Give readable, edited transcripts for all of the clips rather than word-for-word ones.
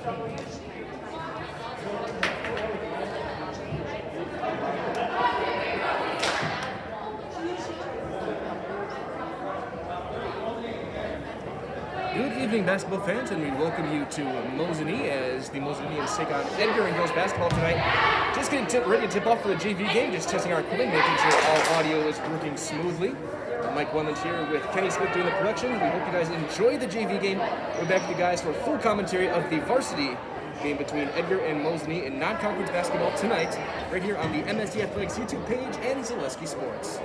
Good evening, basketball fans, and we welcome you to Mosinee as the Mosineans take on Edgar in girls basketball tonight. Just getting ready to tip off for the JV game, just testing our equipment, making sure all audio is working smoothly. Mike Wendland here with Kenny Smith doing the production. We hope you guys enjoy the JV game. We're back with you guys for a full commentary of the varsity game between Edgar and Mosinee in non-conference basketball tonight, right here on the MSD Athletics YouTube page and Zaleski Sports.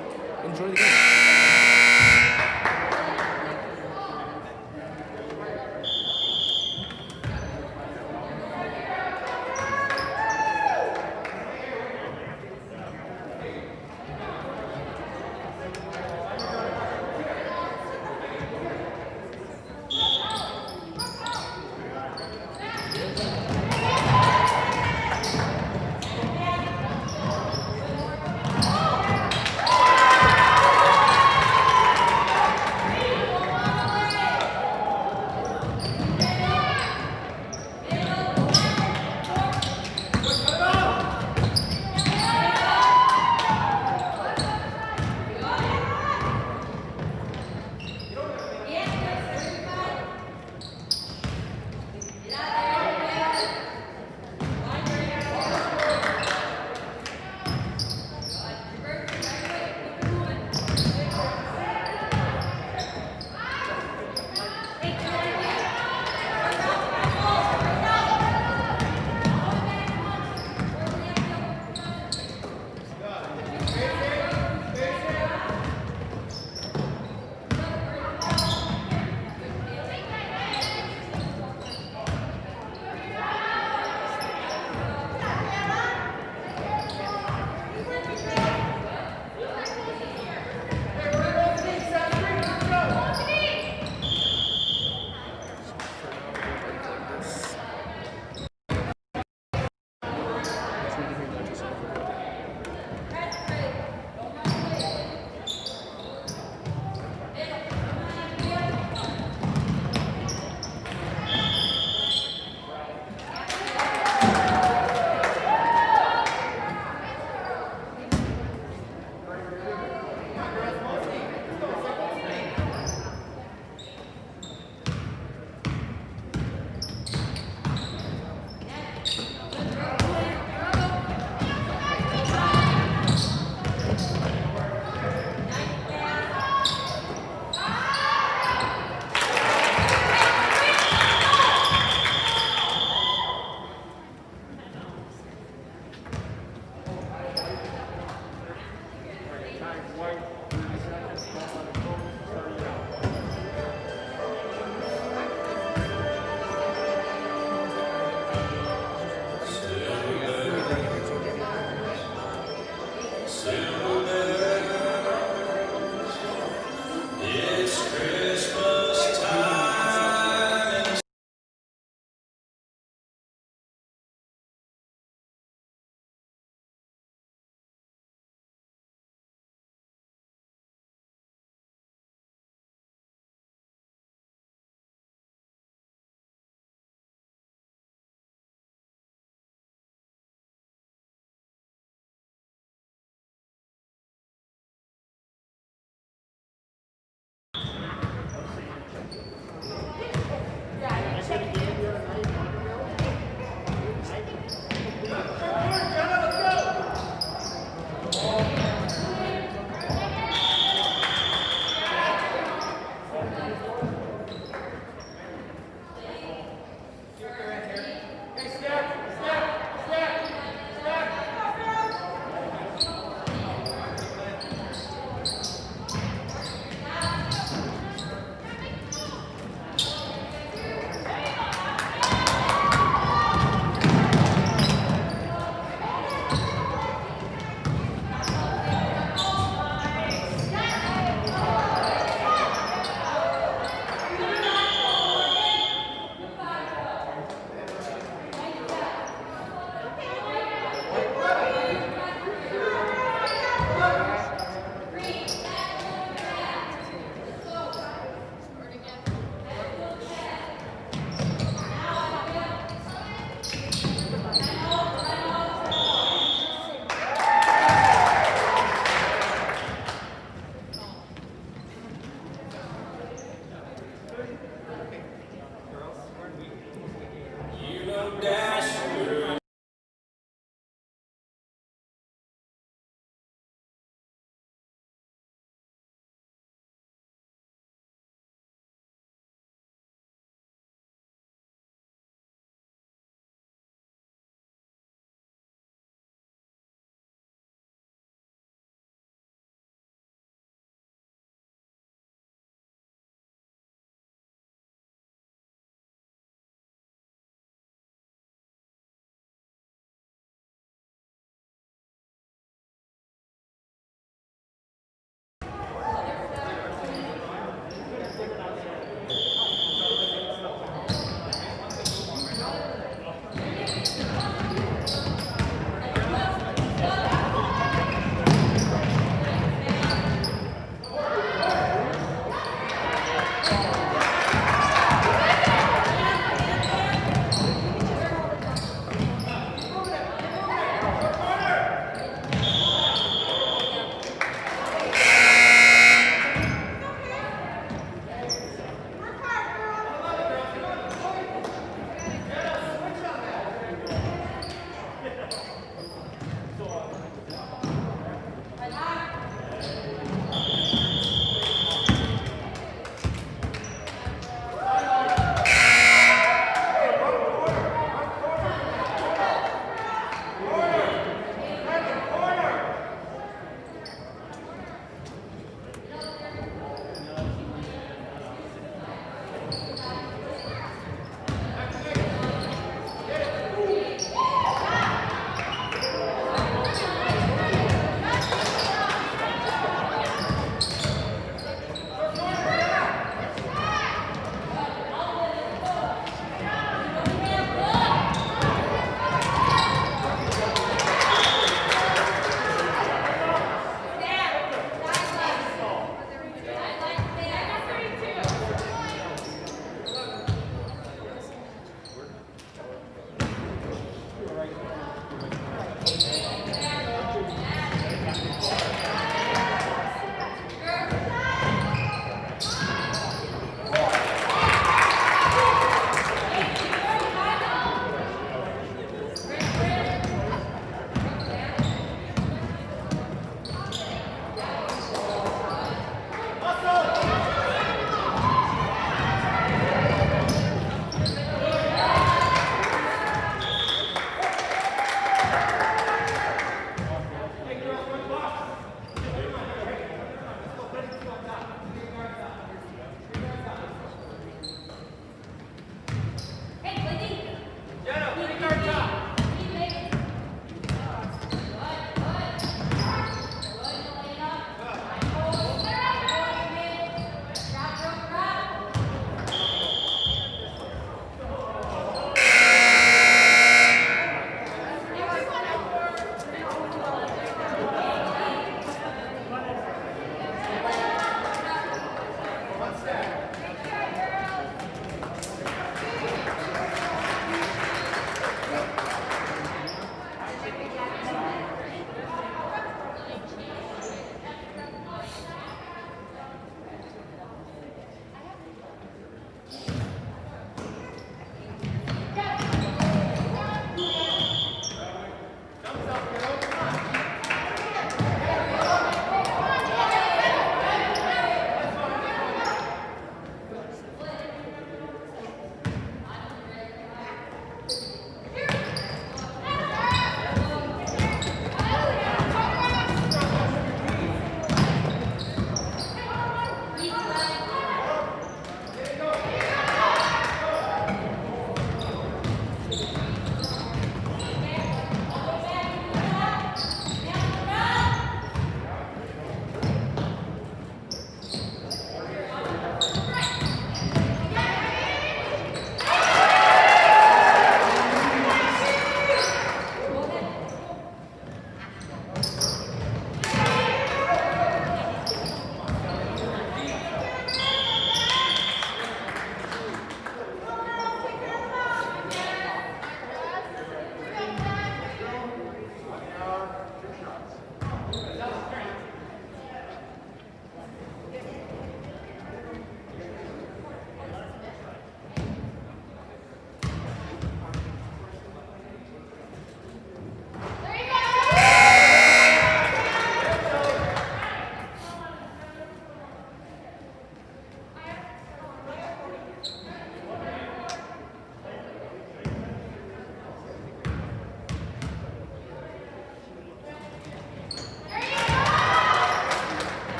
Enjoy the game.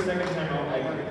second timeout, Edgar.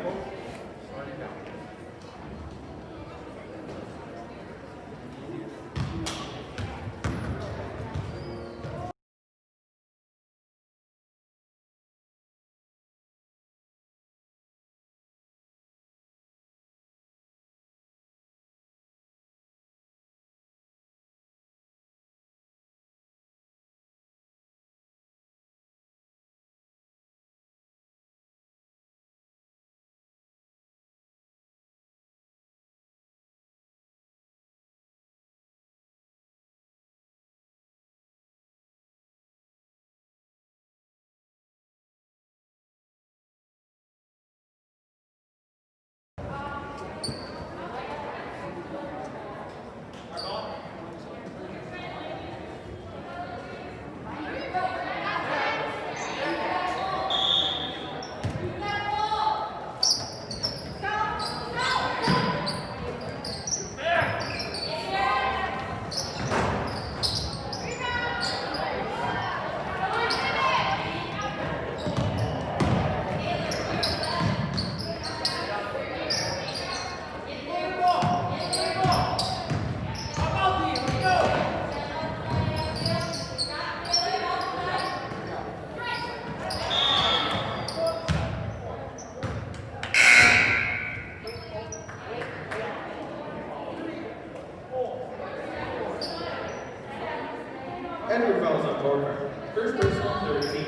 Edgar fouls on Borger. First personal, 13.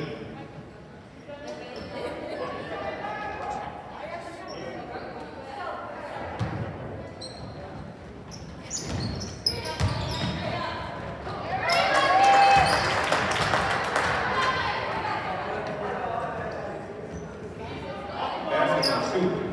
Basket on shoot.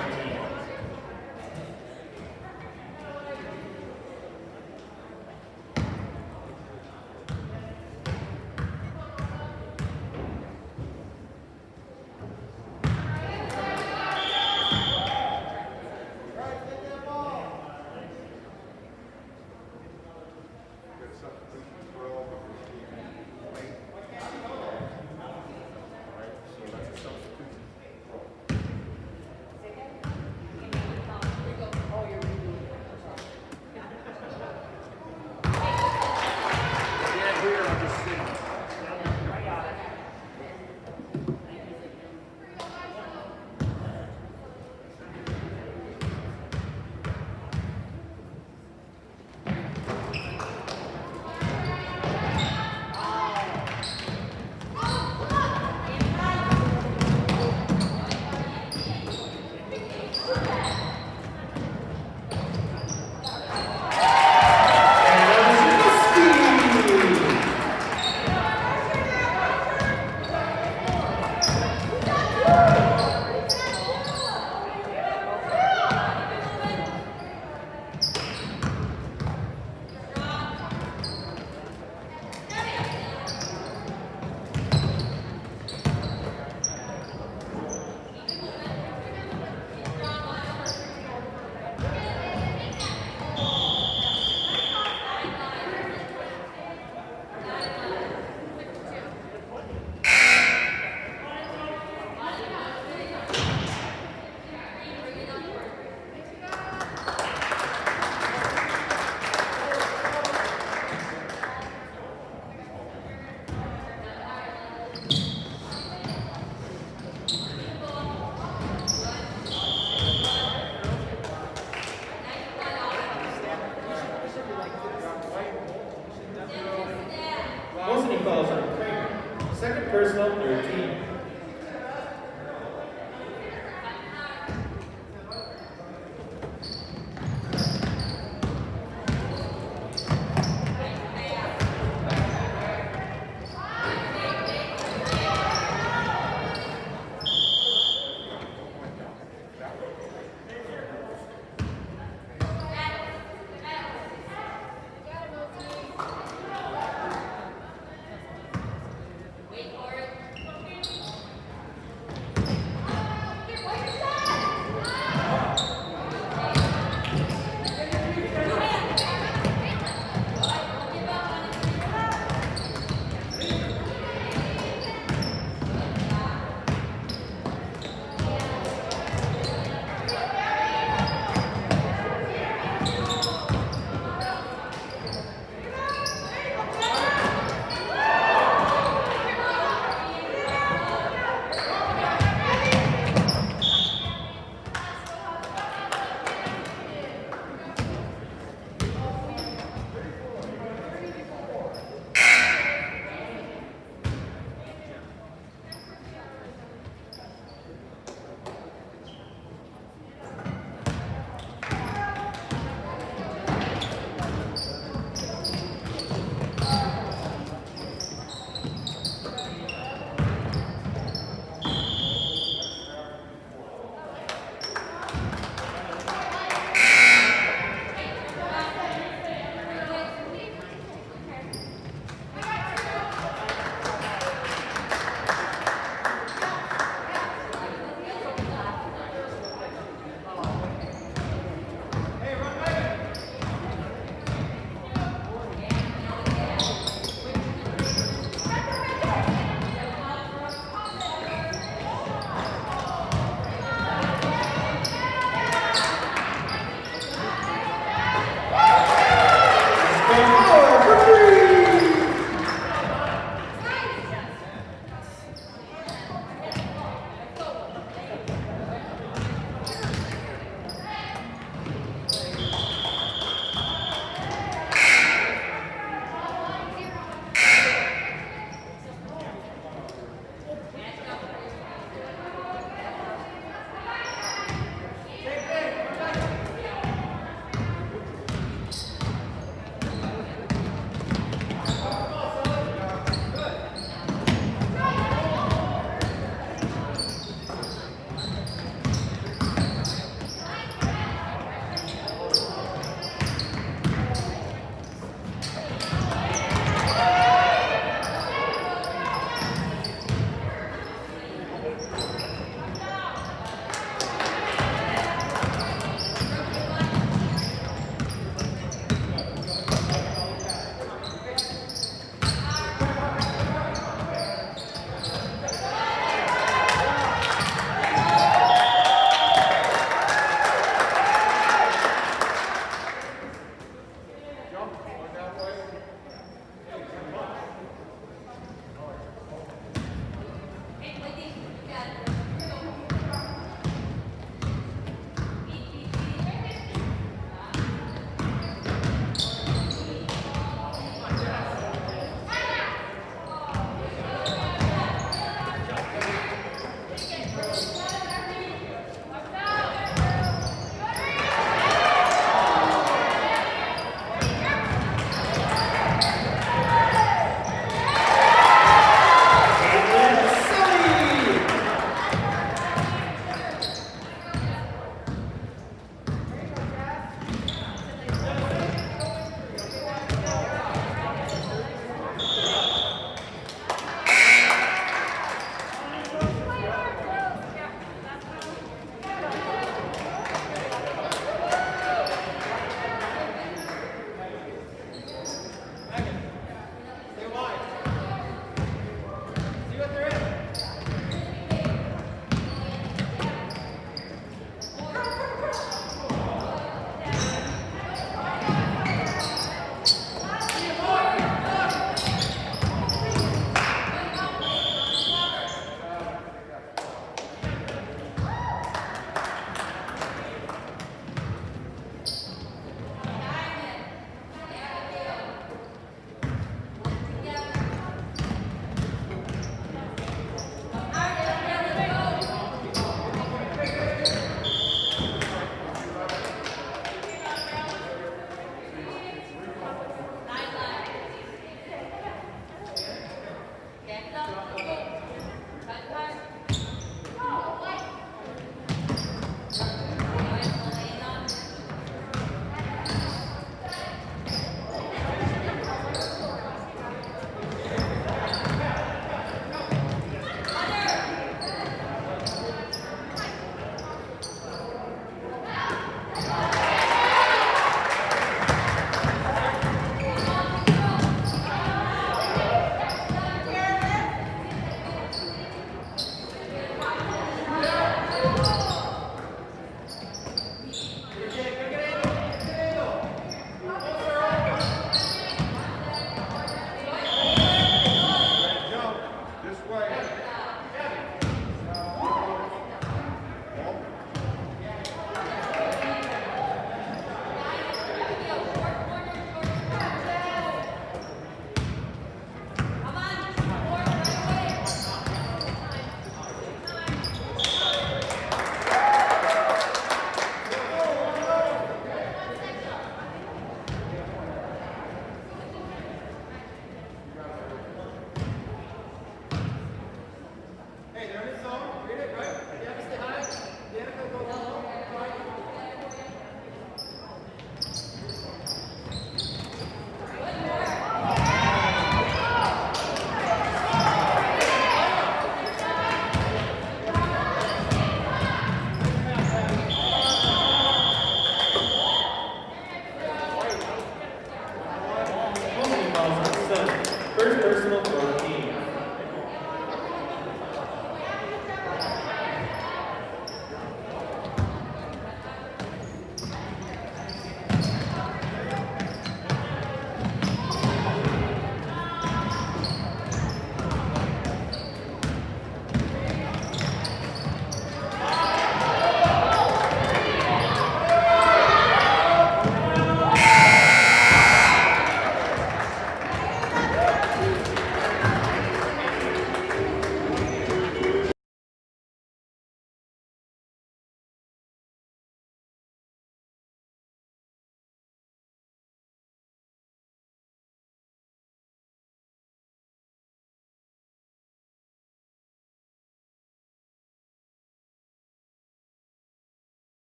17.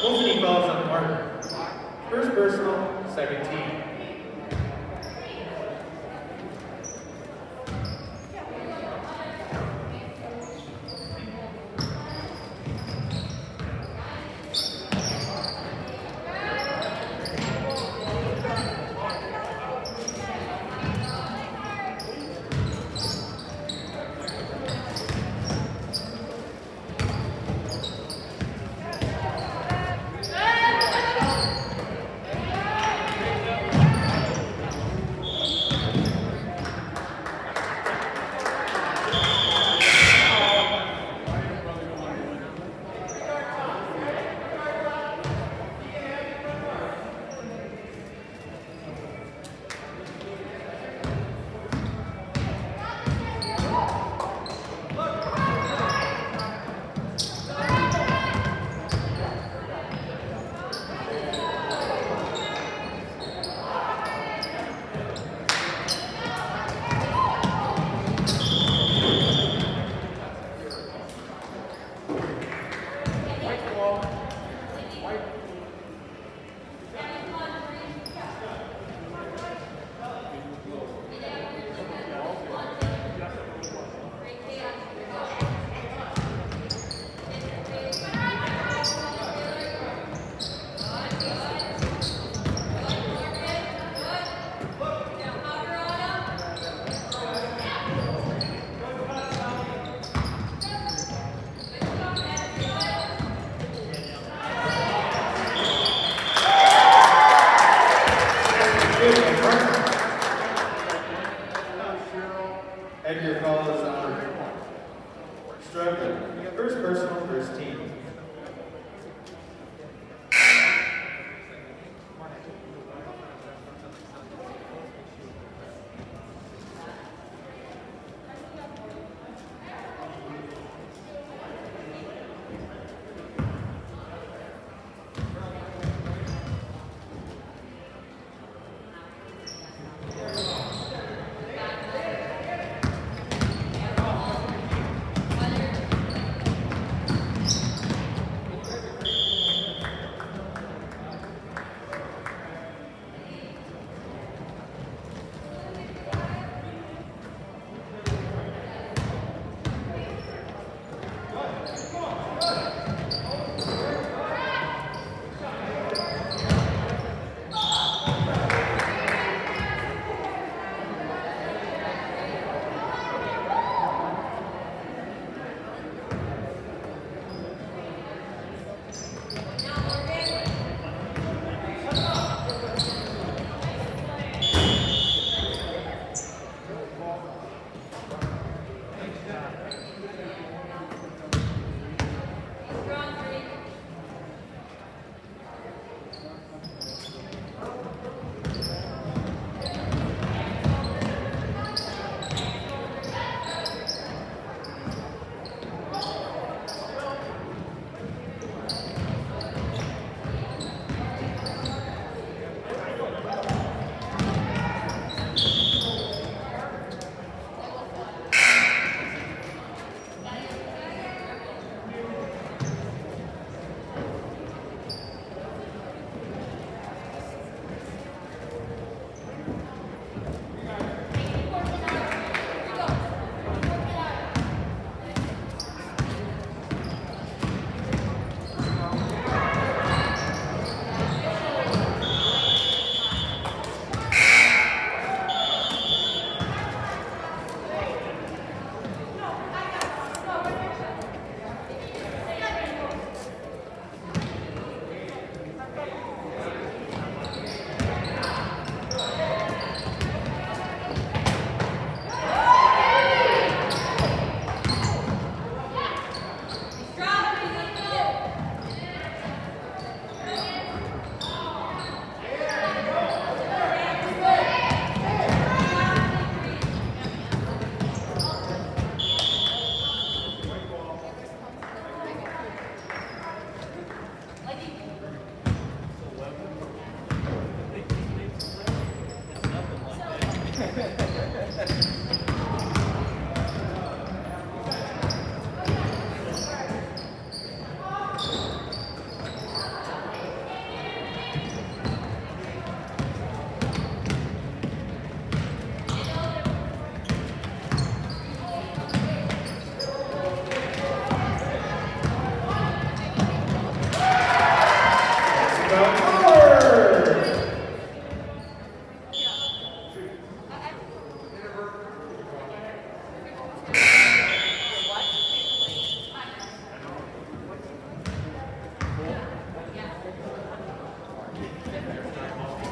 Mosinee fouls on Parker. First personal, second team.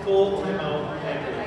Full timeout, Edgar.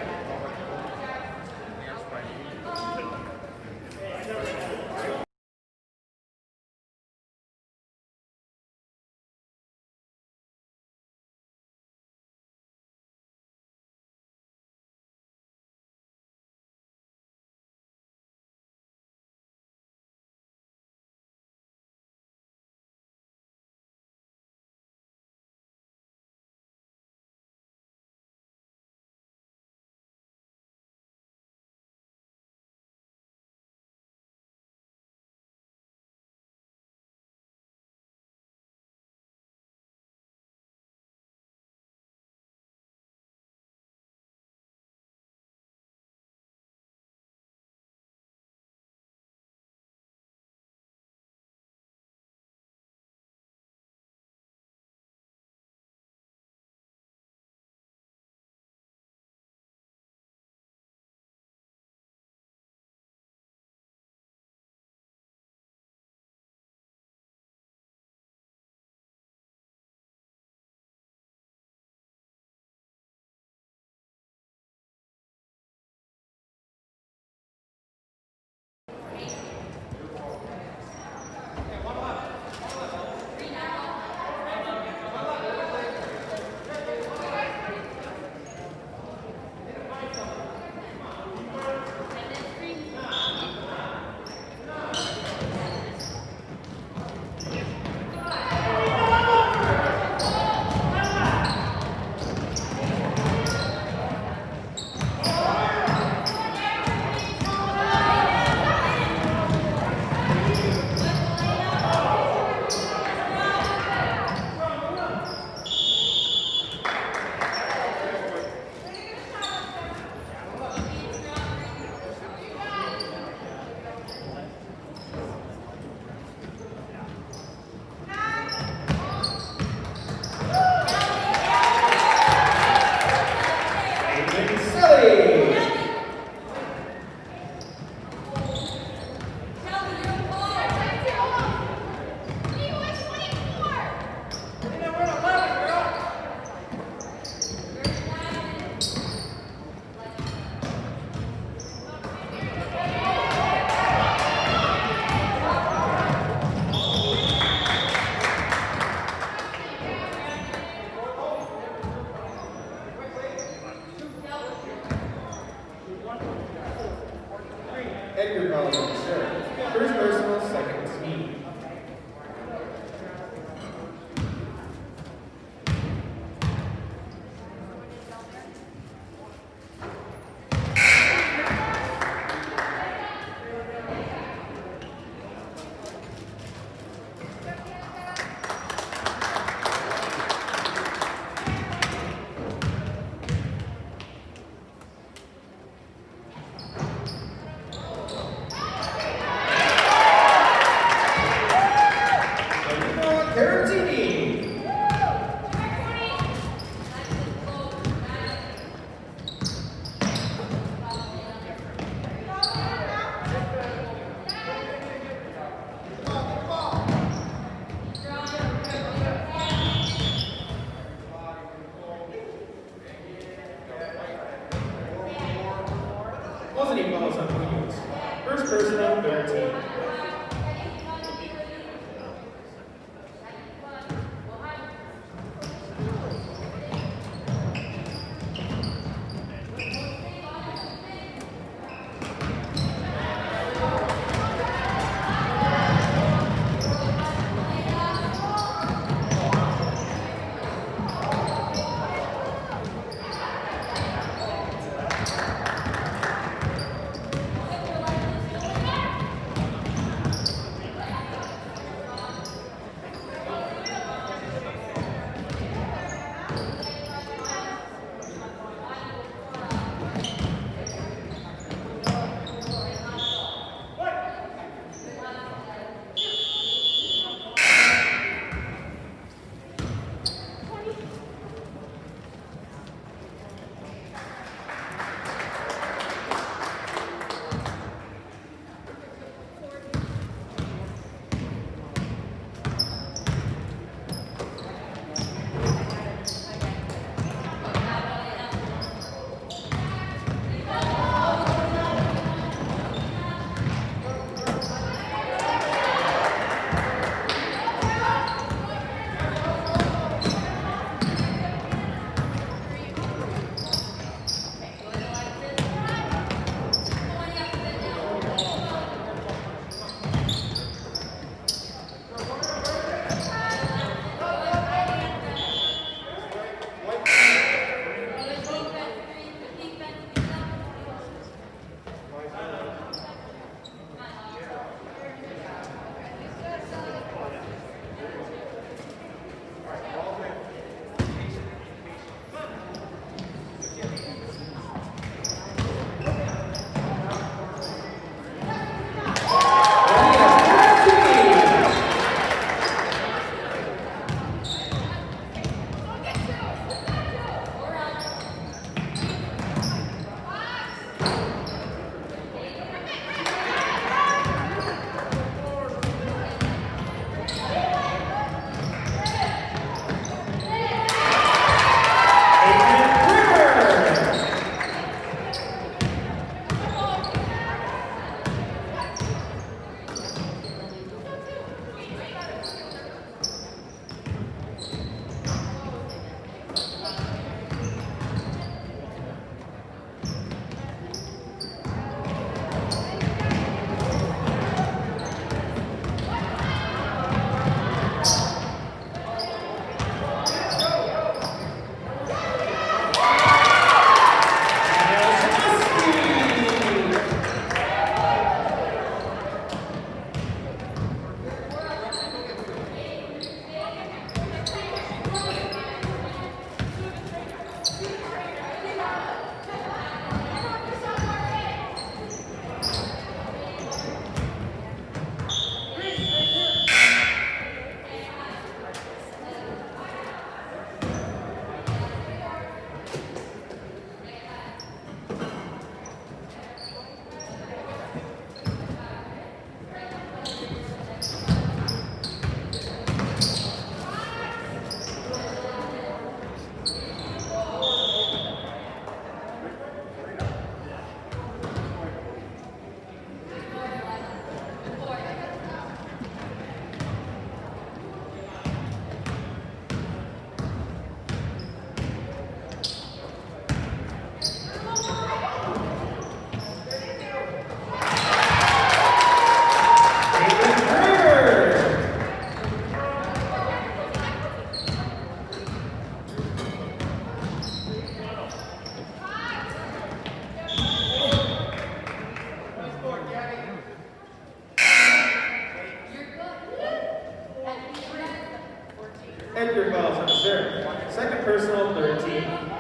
on the serve. Second personal, 13.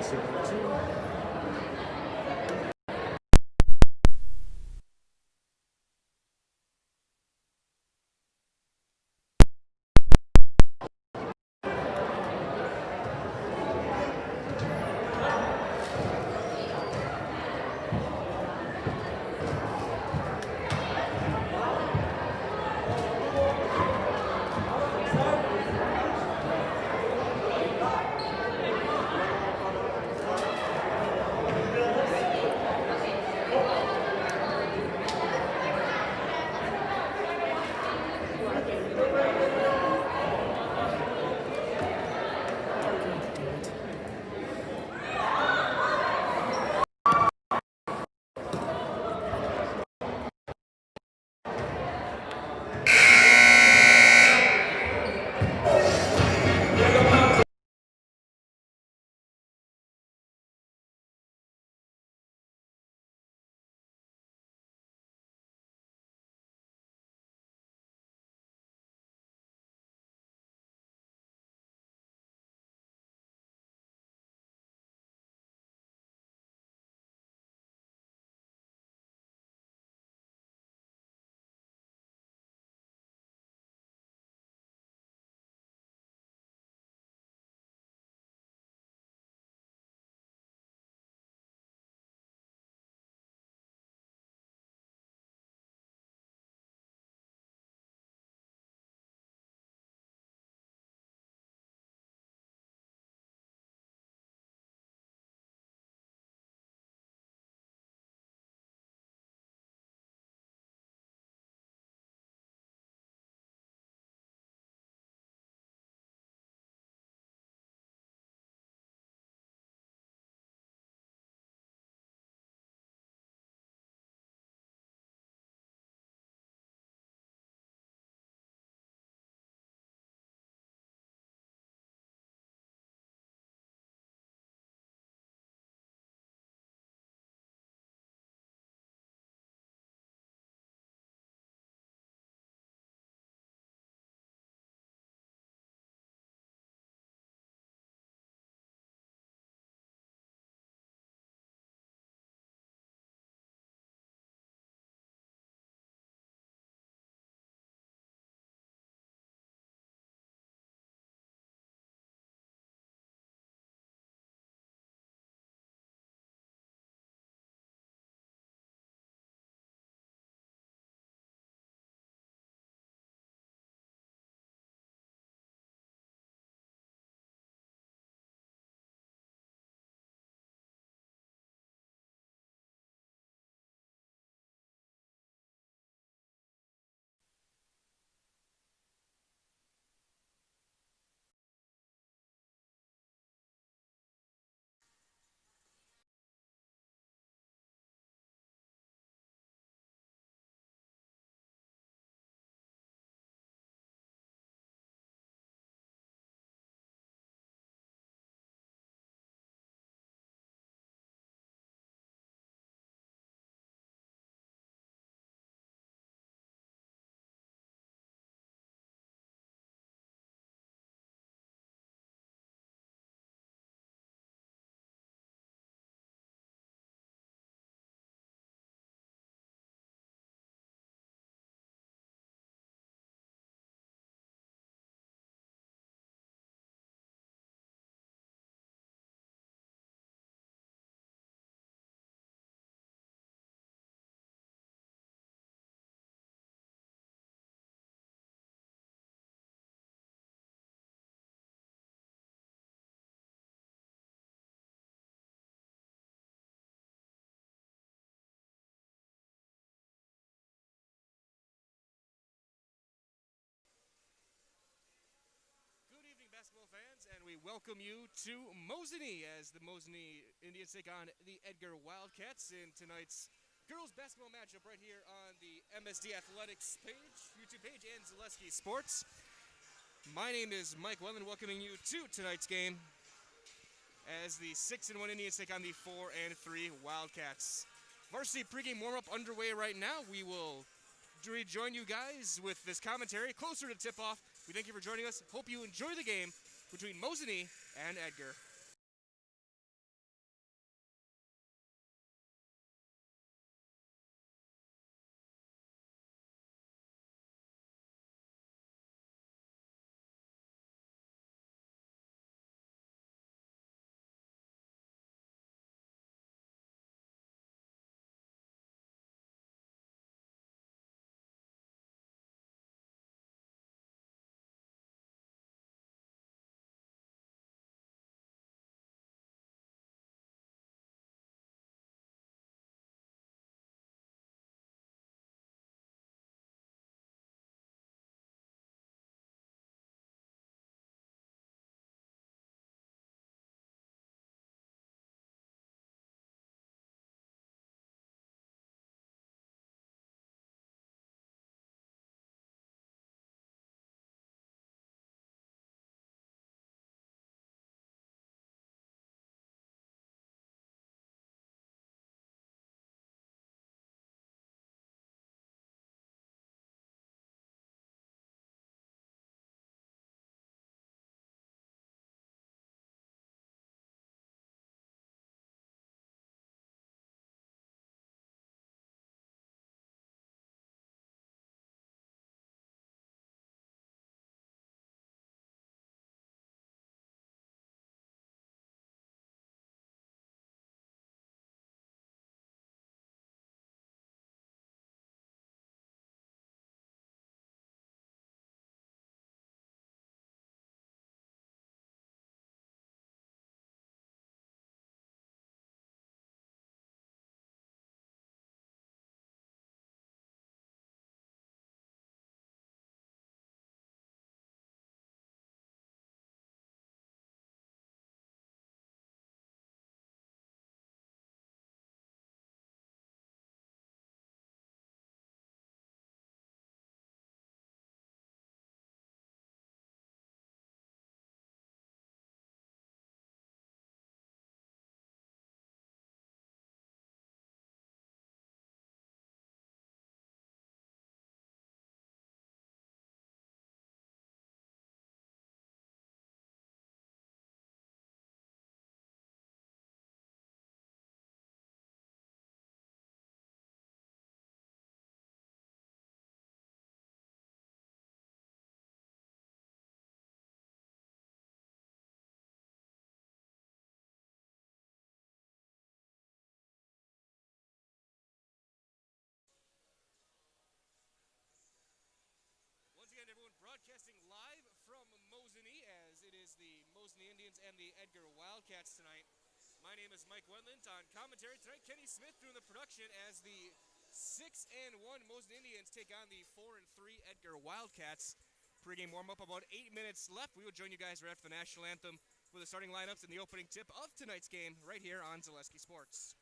signal 2. Good evening, basketball fans, and we welcome you to Mosinee as the Mosinee Indians take on the Edgar Wildcats in tonight's girls basketball matchup right here on the MSD Athletics page, YouTube page, and Zaleski Sports. My name is Mike Wellman, welcoming you to tonight's game as the 6-1 Indians take on the 4-3 Wildcats. Varsity pregame warm-up underway right now. We will rejoin you guys with this commentary closer to tip-off. We thank you for joining us. Hope you enjoy the game between Mosinee and Edgar. broadcasting live from Mosinee, as it is the Mosinee Indians and the Edgar Wildcats tonight. My name is Mike Wendlandt. On commentary tonight, Kenny Smith doing the production as the 6-1 Mosinee Indians take on the 4-3 Edgar Wildcats. Pre-game warm-up, about 8 minutes left. We will join you guys right after the national anthem with the starting lineups and the opening tip of tonight's game right here on Zaleski Sports.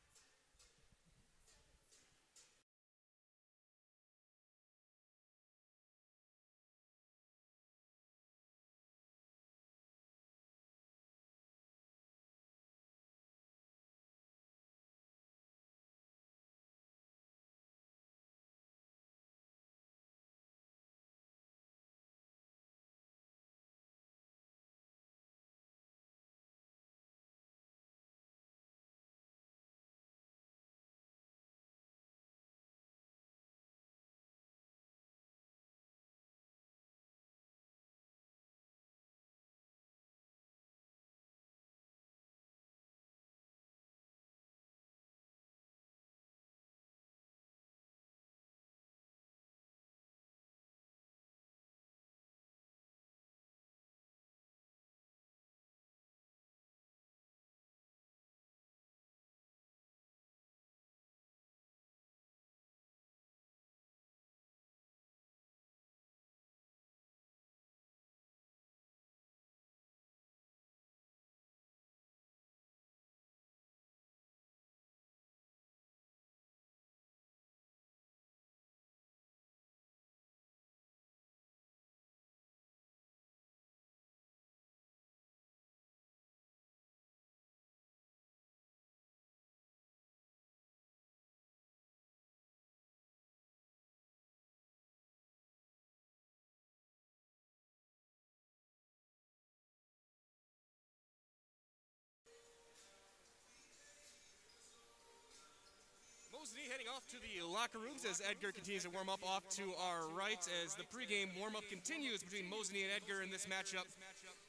Mosinee heading off to the locker rooms as Edgar continues to warm up off to our right as the pregame warm-up continues between Mosinee and Edgar in this matchup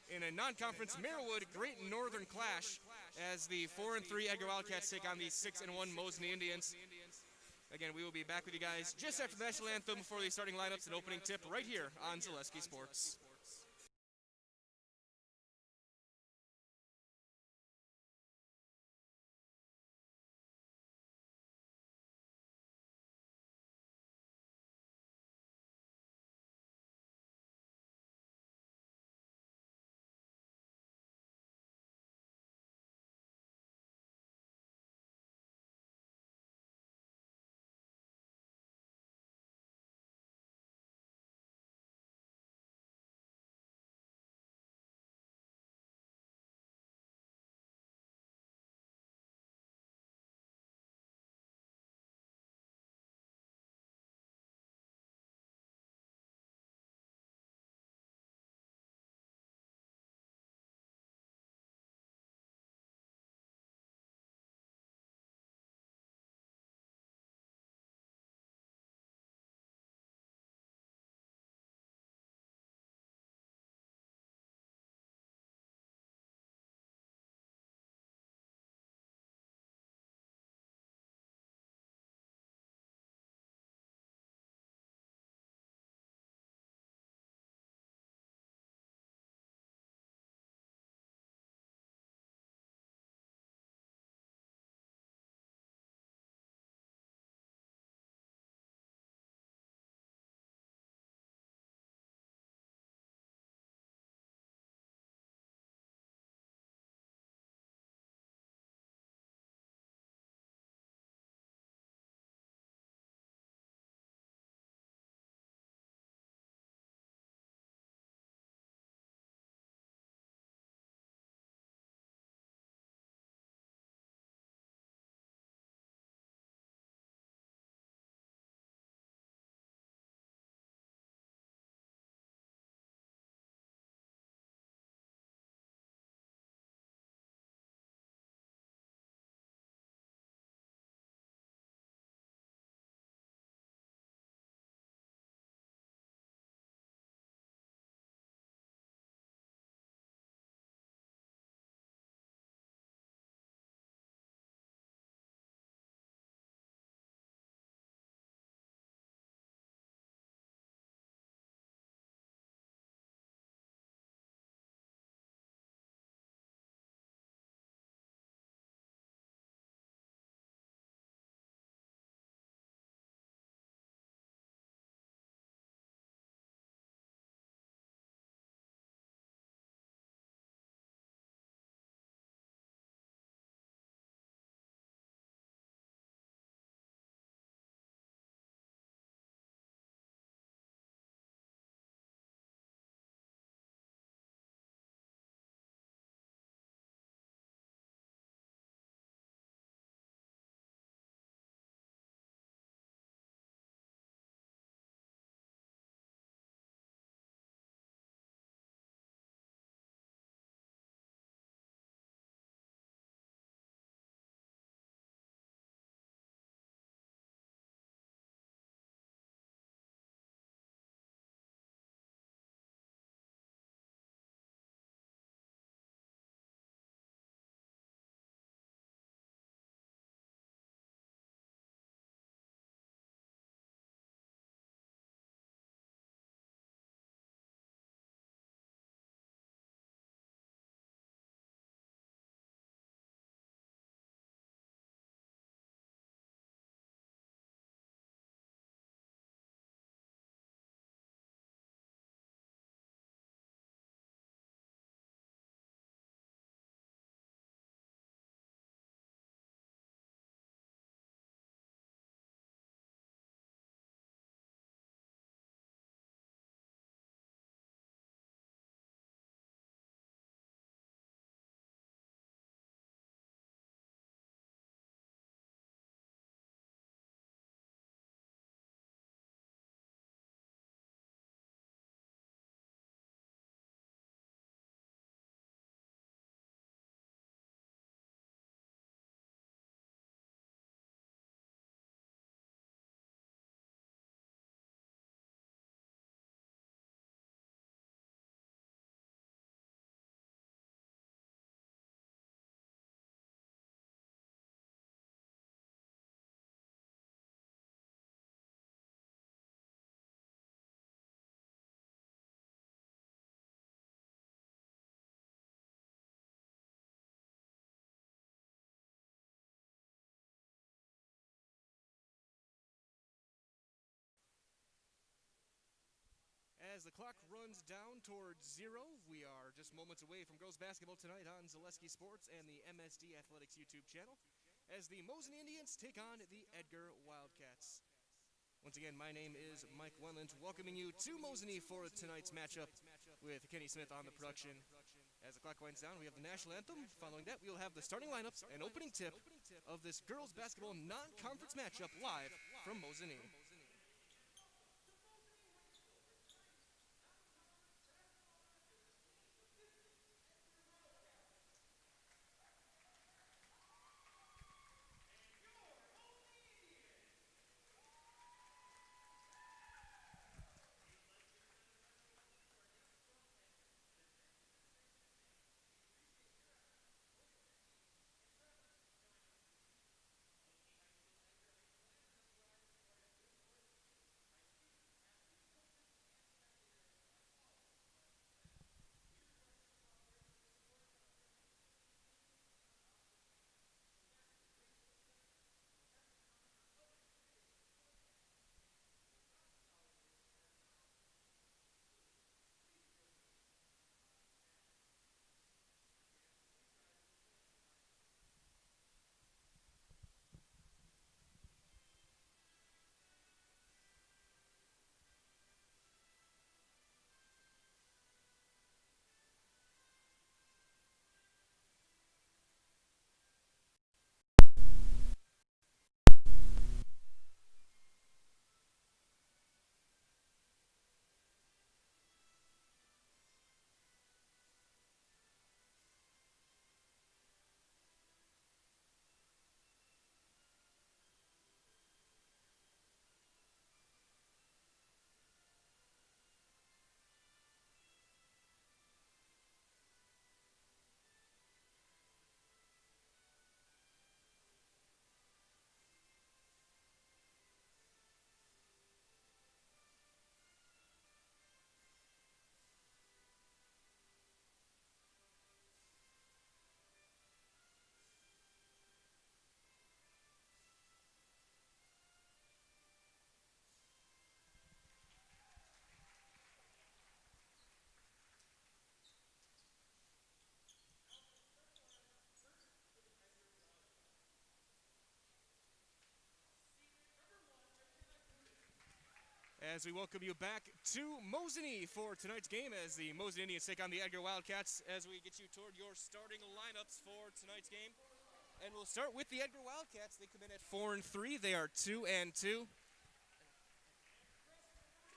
in a non-conference Merriwood Great Northern Clash as the 4-3 Edgar Wildcats take on the 6-1 Mosinee Indians. Again, we will be back with you guys just after the national anthem for the starting lineups and opening tip right here on Zaleski Sports. As the clock runs down towards 0, we are just moments away from girls basketball tonight on Zaleski Sports and the MSD Athletics YouTube channel as the Mosinee Indians take on the Edgar Wildcats. Once again, my name is Mike Wendland, welcoming you to Mosinee for tonight's matchup with Kenny Smith on the production. As the clock winds down, we have the national anthem. Following that, we will have the starting lineups and opening tip of this girls basketball non-conference matchup live from Mosinee. As we welcome you back to Mosinee for tonight's game as the Mosinee Indians take on the Edgar Wildcats as we get you toward your starting lineups for tonight's game. And we'll start with the Edgar Wildcats. They come in at 4-3. They are 2-2.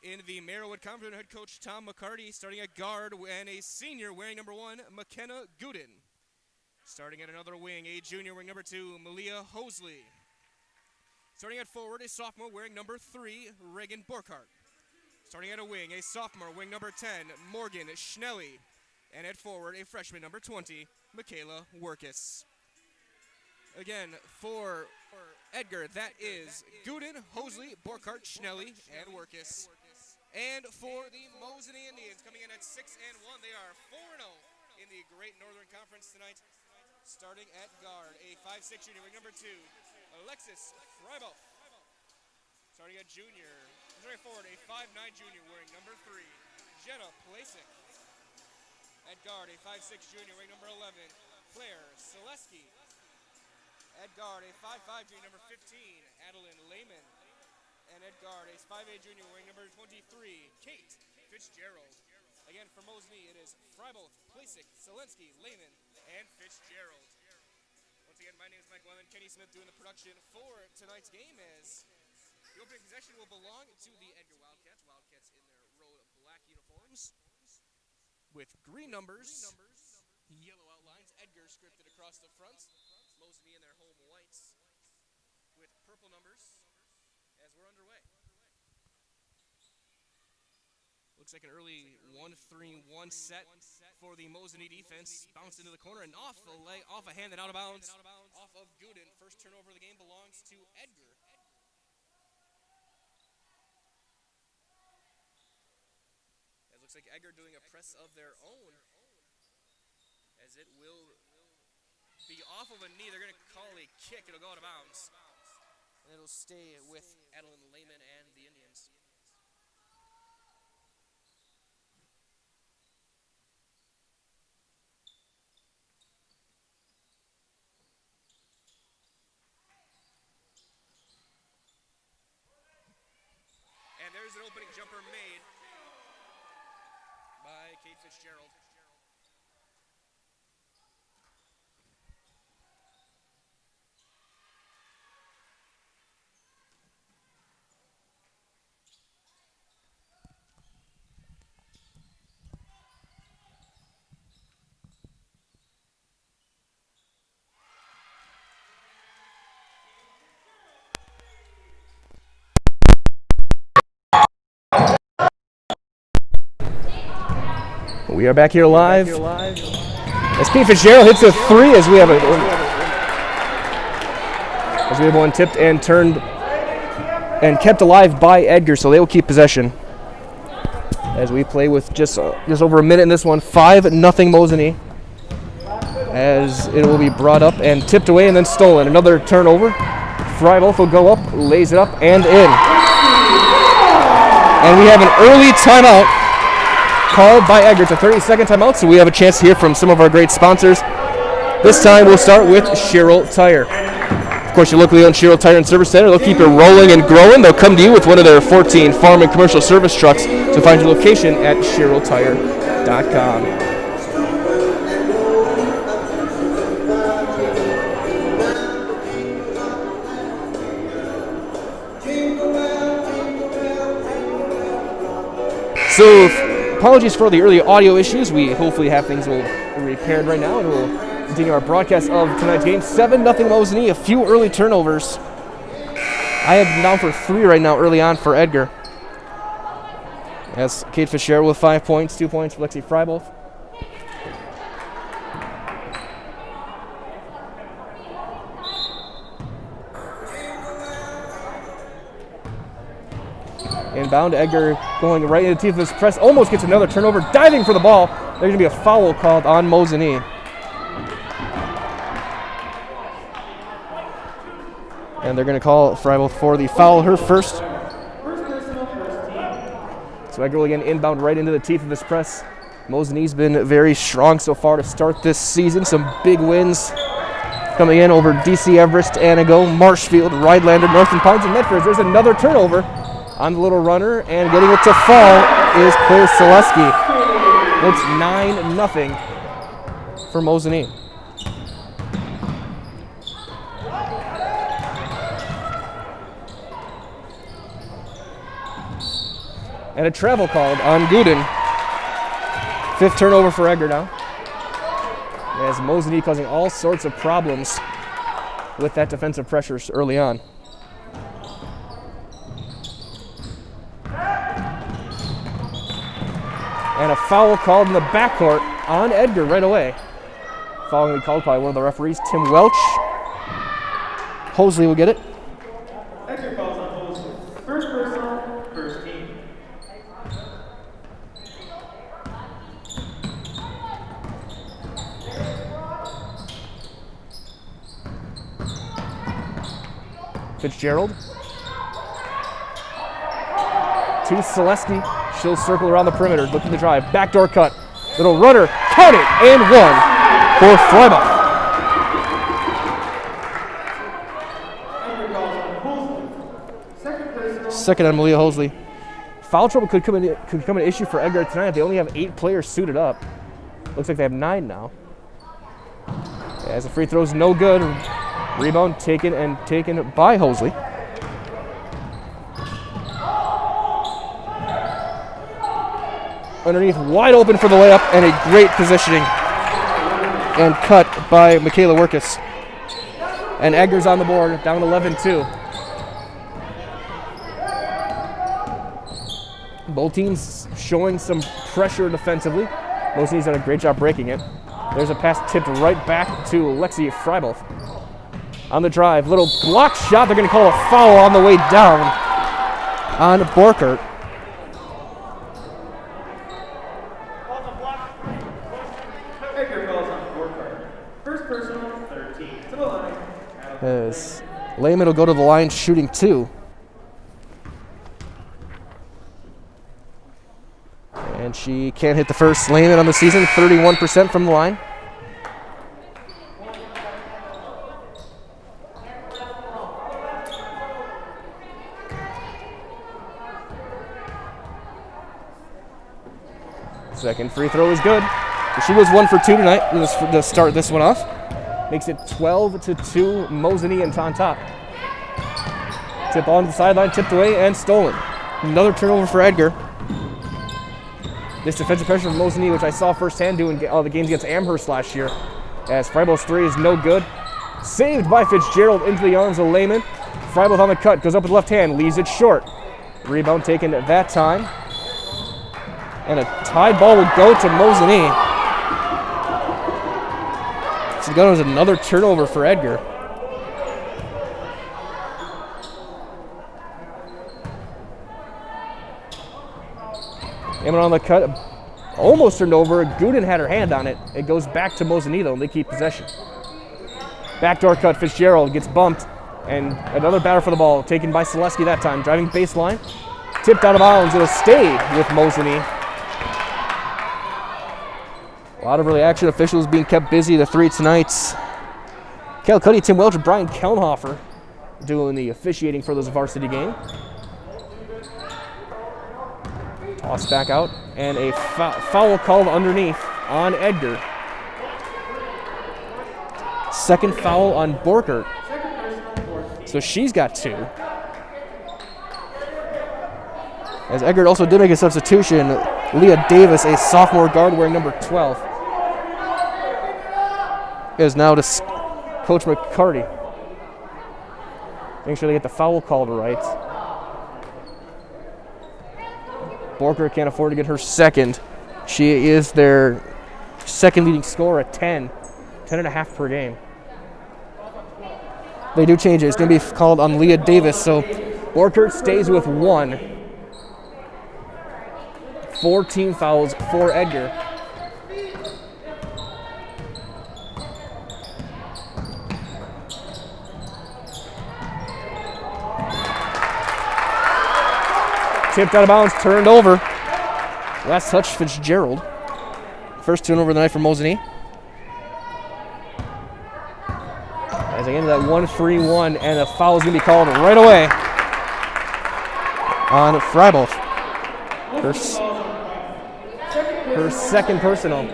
In the Merriwood Conference, head coach Tom McCarty starting at guard and a senior wearing number 1, McKenna Gooden. Starting at another wing, a junior wearing number 2, Malia Hosley. Starting at forward, a sophomore wearing number 3, Reagan Borkhardt. Starting at a wing, a sophomore wearing number 10, Morgan Schnelly. And at forward, a freshman number 20, Michaela Workis. Again, for Edgar, that is Gooden, Hosley, Borkhardt, Schnelly, and Workis. And for the Mosinee Indians, coming in at 6-1, they are 4-0 in the Great Northern Conference tonight. Starting at guard, a 5'6" junior wearing number 2, Alexis Freiboff. Starting at forward, a 5'9" junior wearing number 3, Jenna Plasik. At guard, a 5'6" junior wearing number 11, Claire Selesky. At guard, a 5'5" junior number 15, Adeline Lehman. And at guard, a 5'8" junior wearing number 23, Kate Fitzgerald. Again, for Mosinee, it is Freiboff, Plasik, Selensky, Lehman, and Fitzgerald. Once again, my name is Mike Wendland. Kenny Smith doing the production for tonight's game as the opening possession will belong to the Edgar Wildcats. Wildcats in their road of black uniforms with green numbers, yellow outlines. Edgar scripted across the front. Mosinee in their home whites with purple numbers as we're underway. Looks like an early 1-3-1 set for the Mosinee defense. Bounced into the corner and off a hand and out of bounds. Off of Gooden. First turnover of the game belongs to Edgar. It looks like Edgar doing a press of their own, as it will be off of a knee. They're going to call a kick. It'll go out of bounds. And it'll stay with Adeline Lehman and the Indians. was an opening jumper made by Kate Fitzgerald. We are back here live. As Kate Fitzgerald hits a three, as we have one tipped and turned and kept alive by Edgar, so they will keep possession. As we play with just over a minute in this one, 5-0 Mosinee. As it will be brought up and tipped away and then stolen. Another turnover. Freibolf will go up, lays it up and in. And we have an early timeout called by Edgar. It's a 30-second timeout, so we have a chance to hear from some of our great sponsors. This time we'll start with Sherrill Tire. Of course, you're locally owned Sherrill Tire and Service Center. They'll keep it rolling and growing. They'll come to you with one of their 14 farm and commercial service trucks. So find your location at SherrillTire.com. So, apologies for the early audio issues. We hopefully have things repaired right now, and we'll continue our broadcast of tonight's game. 7-0 Mosinee, a few early turnovers. I have down for 3 right now early on for Edgar. As Kate Fitzgerald with 5 points, 2 points for Lexi Freibolf. Inbound, Edgar going right into the teeth of his press, almost gets another turnover, diving for the ball. There's going to be a foul called on Mosinee. And they're going to call Freibolf for the foul, her first. So Edgar will again inbound right into the teeth of his press. Mosinee's been very strong so far to start this season. Some big wins coming in over DC Everest, Anago, Marshfield, Rhinelander, Northern Pines, and Medford. There's another turnover on the little runner, and getting it to fall is Claire Selesky. It's 9-0 for Mosinee. And a travel called on Gooden. 5th turnover for Edgar now. As Mosinee causing all sorts of problems with that defensive pressure early on. And a foul called in the backcourt on Edgar right away. Foul will be called by one of the referees, Tim Welch. Hosley will get it. Edgar calls on Hosley. First personal, first team. Fitzgerald. To Selesky. She'll circle around the perimeter, looking to drive. Backdoor cut. Little runner. Count it. And 1 for Freibolf. Second on Malia Hosley. Foul trouble could come an issue for Edgar tonight. They only have 8 players suited up. Looks like they have 9 now. As the free throw's no good. Rebound taken by Hosley. Underneath, wide open for the layup, and a great positioning and cut by Michaela Workus. And Edgar's on the board, down 11-2. Both teams showing some pressure defensively. Mosinee's done a great job breaking it. There's a pass tipped right back to Lexi Freibolf. On the drive, little block shot. They're going to call a foul on the way down on Borkert. As Lehman will go to the line shooting 2. And she can't hit the first. Lehman on the season, 31% from the line. Second free throw is good. She was 1 for 2 tonight to start this one off. Makes it 12-2, Mosinee and on top. Tip on the sideline, tipped away and stolen. Another turnover for Edgar. This defensive pressure from Mosinee, which I saw firsthand doing all the games against Amherst last year, as Freibal's three is no good. Saved by Fitzgerald into the arms of Lehman. Freibel on the cut, goes up with left hand, leaves it short. Rebound taken at that time. And a tied ball will go to Mosinee. So that was another turnover for Edgar. Lehman on the cut, almost turned over. Gooden had her hand on it. It goes back to Mosinee though, and they keep possession. Backdoor cut, Fitzgerald gets bumped, and another batter for the ball, taken by Selesky that time. Driving baseline, tipped out of bounds. It'll stay with Mosinee. A lot of early action, officials being kept busy. The three tonight. Cal Cuddy, Tim Welch, and Brian Kelnhofer doing the officiating for this varsity game. Toss back out, and a foul called underneath on Edgar. Second foul on Borkert. So she's got 2. As Edgar also did make a substitution, Leah Davis, a sophomore guard wearing number 12, is now to Coach McCarty. Make sure they get the foul called right. Borkert can't afford to get her second. She is their second leading scorer at 10 and a half per game. They do change it. It's going to be called on Leah Davis, so Borkert stays with 1. 14 fouls for Edgar. Tipped out of bounds, turned over. Last touch, Fitzgerald. First turnover of the night for Mosinee. As they end that 1-3-1, and a foul is going to be called right away on Freibel. Her second personal.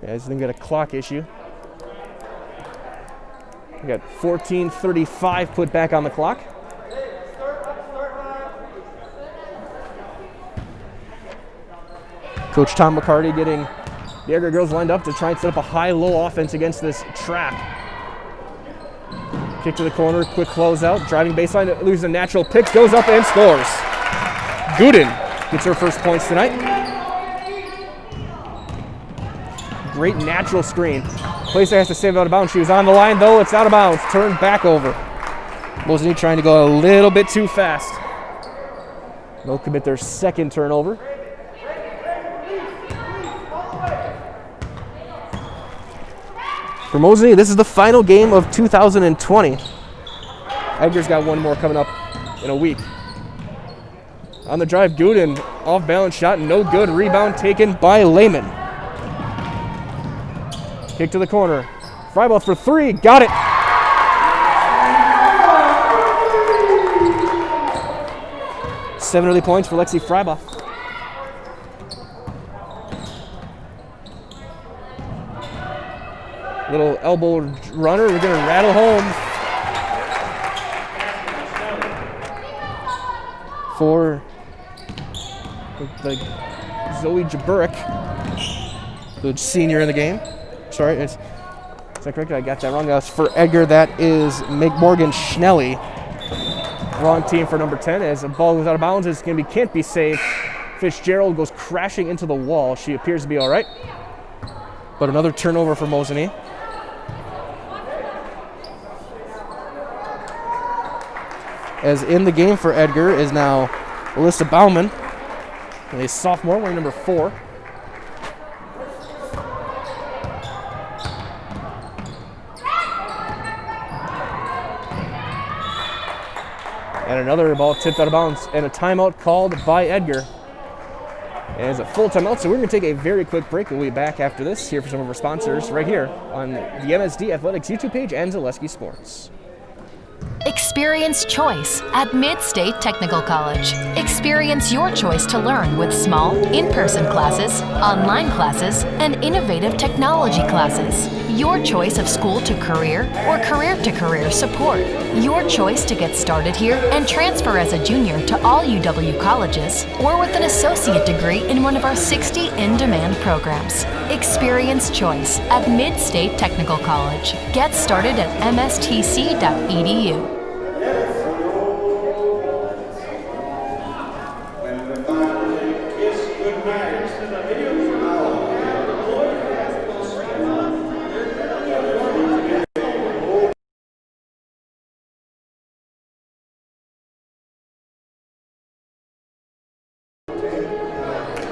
Yeah, this thing got a clock issue. We got 14:35 put back on the clock. Coach Tom McCarty getting the Edgar girls lined up to try and set up a high-low offense against this trap. Kick to the corner, quick closeout, driving baseline, loses a natural pick, goes up and scores. Gooden gets her first points tonight. Great natural screen. Placer has to save it out of bounds. She was on the line though, it's out of bounds, turned back over. Mosinee trying to go a little bit too fast. They'll commit their second turnover. For Mosinee, this is the final game of 2020. Edgar's got one more coming up in a week. On the drive, Gooden, off-balance shot, no good. Rebound taken by Lehman. Kick to the corner. Freibel for 3, got it. Seven early points for Lexi Freibel. Little elbow runner, we're gonna rattle home for the Zoe Jaburek, the senior in the game. Sorry, is that correct? I got that wrong. That's for Edgar. That is Morgan Schnelly. Wrong team for number 10 as the ball goes out of bounds. It's gonna be can't be saved. Fitzgerald goes crashing into the wall. She appears to be all right, but another turnover for Mosinee. As in the game for Edgar is now Alyssa Bauman, a sophomore wearing number 4. And another ball tipped out of bounds, and a timeout called by Edgar. And it's a full timeout, so we're going to take a very quick break. We'll be back after this here for some of our sponsors right here on the MSD Athletics YouTube page and Zaleski Sports. Experience choice at Mid-State Technical College. Experience your choice to learn with small, in-person classes, online classes, and innovative technology classes. Your choice of school to career or career to career support. Your choice to get started here and transfer as a junior to all UW colleges or with an associate degree in one of our 60 in-demand programs. Experience choice at Mid-State Technical College. Get started at mstc.edu.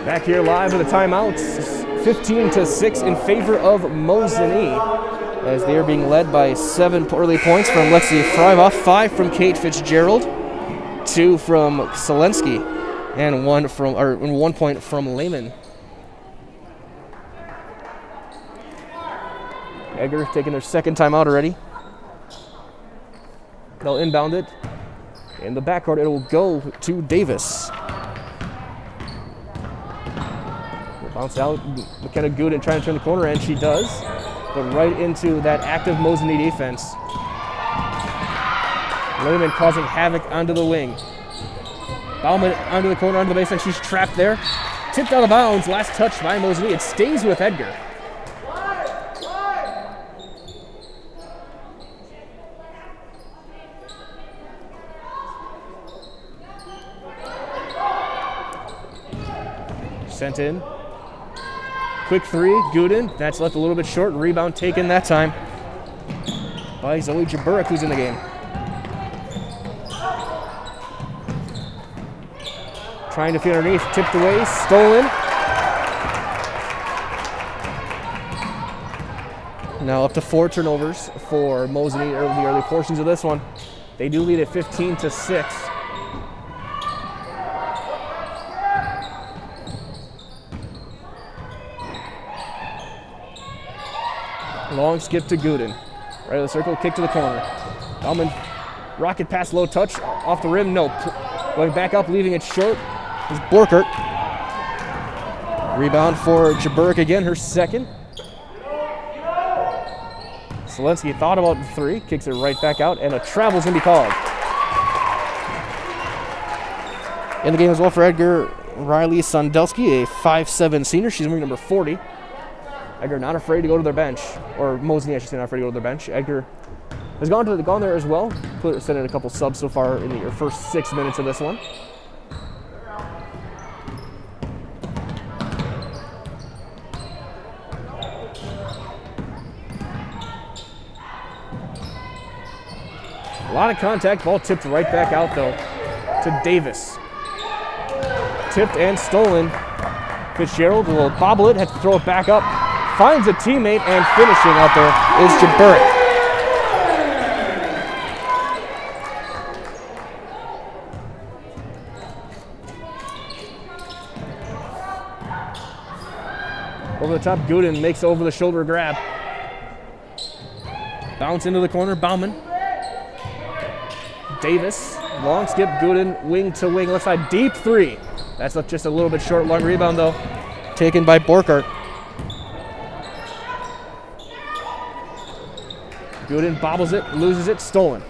Back here live with the timeouts, 15-6 in favor of Mosinee, as they are being led by 7 early points from Lexi Fryhoff, 5 from Kate Fitzgerald, 2 from Selensky, and 1 point from Lehman. Edgar taking their second timeout already. They'll inbound it. In the backcourt, it will go to Davis. Bounce out, McKenna Gooden trying to turn the corner, and she does, but right into that active Mosinee defense. Lehman causing havoc onto the wing. Bauman onto the corner, onto the baseline. She's trapped there. Tipped out of bounds. Last touch by Mosinee. It stays with Edgar. Sent in. Quick three, Gooden. That's left a little bit short. Rebound taken that time by Zoe Jaburek, who's in the game. Trying to feed underneath, tipped away, stolen. Now up to 4 turnovers for Mosinee in the early portions of this one. They do lead at 15-6. Long skip to Gooden. Right of the circle, kick to the corner. Bauman, rocket pass, low touch, off the rim, no. Going back up, leaving it short is Borkert. Rebound for Jaburek again, her second. Selensky thought about the 3, kicks it right back out, and a travel's going to be called. In the game as well for Edgar, Riley Sondelski, a 5'7" senior. She's wearing number 40. Edgar not afraid to go to their bench, or Mosinee, I should say, not afraid to go to their bench. Edgar has gone there as well. Sent in a couple subs so far in the first 6 minutes of this one. A lot of contact. Ball tipped right back out though to Davis. Tipped and stolen. Fitzgerald will bobble it, has to throw it back up. Finds a teammate, and finishing out there is Jaburek. Over the top, Gooden makes over the shoulder grab. Bounce into the corner, Bauman. Davis, long skip, Gooden, wing to wing, left side, deep 3. That's just a little bit short, long rebound though. Taken by Borkert. Gooden bobbles it, loses it, stolen.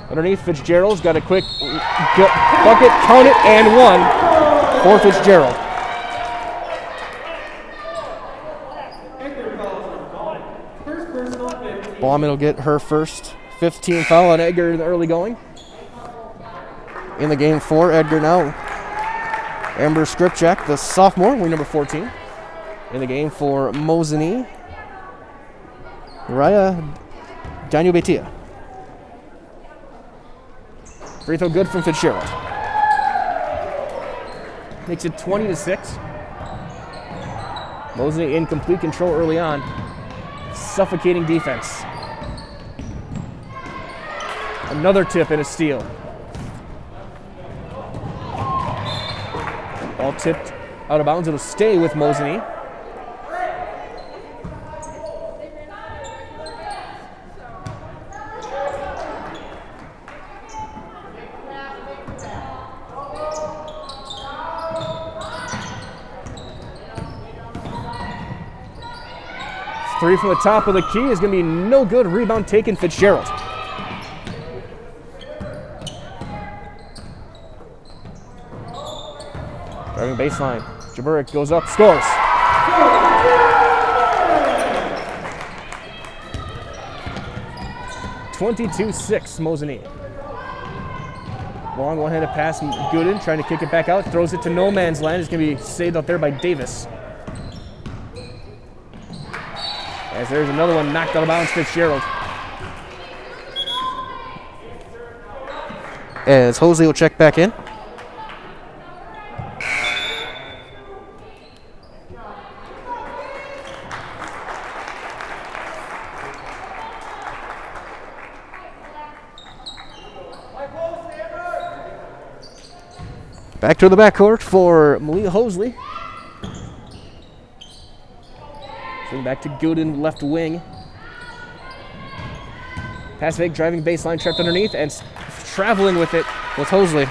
Underneath, Fitzgerald's got a quick bucket, count it, and 1 for Fitzgerald. Bauman will get her first 15 foul on Edgar in the early going. In the game for Edgar now, Amber Skripchak, the sophomore, wing number 14. In the game for Mosinee, Raya Daniel Betia. Free throw good from Fitzgerald. Makes it 20-6. Mosinee in complete control early on. Suffocating defense. Another tip and a steal. Ball tipped out of bounds. It'll stay with Mosinee. Three from the top of the key is going to be no good. Rebound taken, Fitzgerald. Driving baseline. Jaburek goes up, scores. (22-6) Mosinee. Long one-handed pass. Gooden trying to kick it back out. Throws it to no man's land. It's going to be saved out there by Davis. As there's another one knocked out of bounds, Fitzgerald. As Hosley will check back in. Back to the backcourt for Malia Hosley. Swing back to Gooden, left wing. Pass fake, driving baseline, trapped underneath, and traveling with it was Hosley.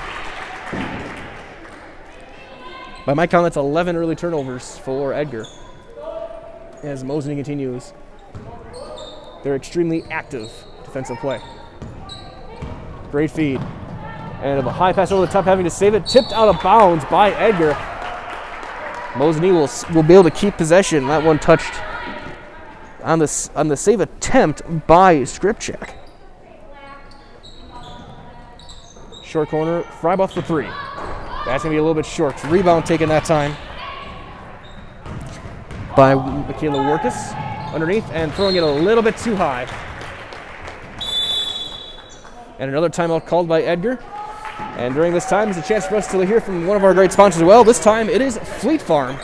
By my count, that's 11 early turnovers for Edgar. As Mosinee continues their extremely active defensive play. Great feed. And a high pass over the top, having to save it. Tipped out of bounds by Edgar. Mosinee will be able to keep possession. That one touched on the save attempt by Skripchak. Short corner, Freibuth for three. That's going to be a little bit short. Rebound taken that time by Michaela Workus. Underneath and throwing it a little bit too high. And another timeout called by Edgar. And during this time is a chance for us to hear from one of our great sponsors as well. This time it is Fleet Farm.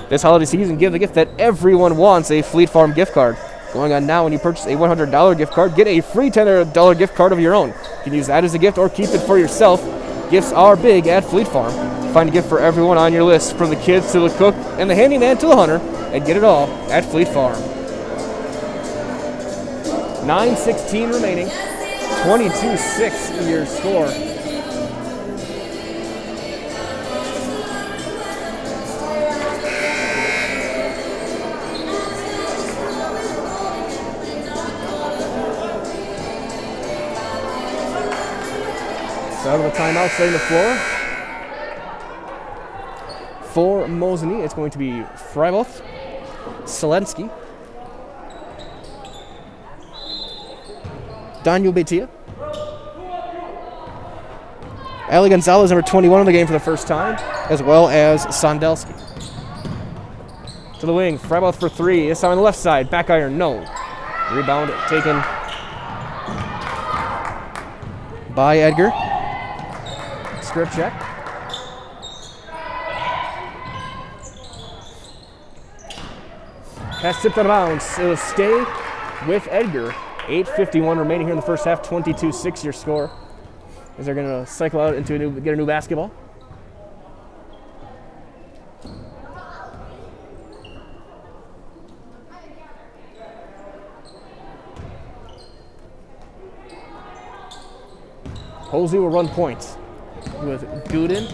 This holiday season, give the gift that everyone wants, a Fleet Farm gift card. Going on now, when you purchase a $100 gift card, get a free $10 gift card of your own. You can use that as a gift or keep it for yourself. Gifts are big at Fleet Farm. Find a gift for everyone on your list, from the kids to the cook and the handyman to the hunter, and get it all at Fleet Farm. 9:16 remaining. 22-6 your score. So out of the timeout, setting the floor. For Mosinee, it's going to be Freibuth, Selensky, Daniel Betia, Ali Gonzalez, number 21 in the game for the first time, as well as Sandelski. To the wing, Freibuth for three. This time on the left side, back iron, no. Rebound taken by Edgar. Skripchak. Pass tipped out of bounds. It'll stay with Edgar. 8:51 remaining here in the first half. 22-6 your score. As they're going to cycle out into get a new basketball. Hosley will run points with Gooden.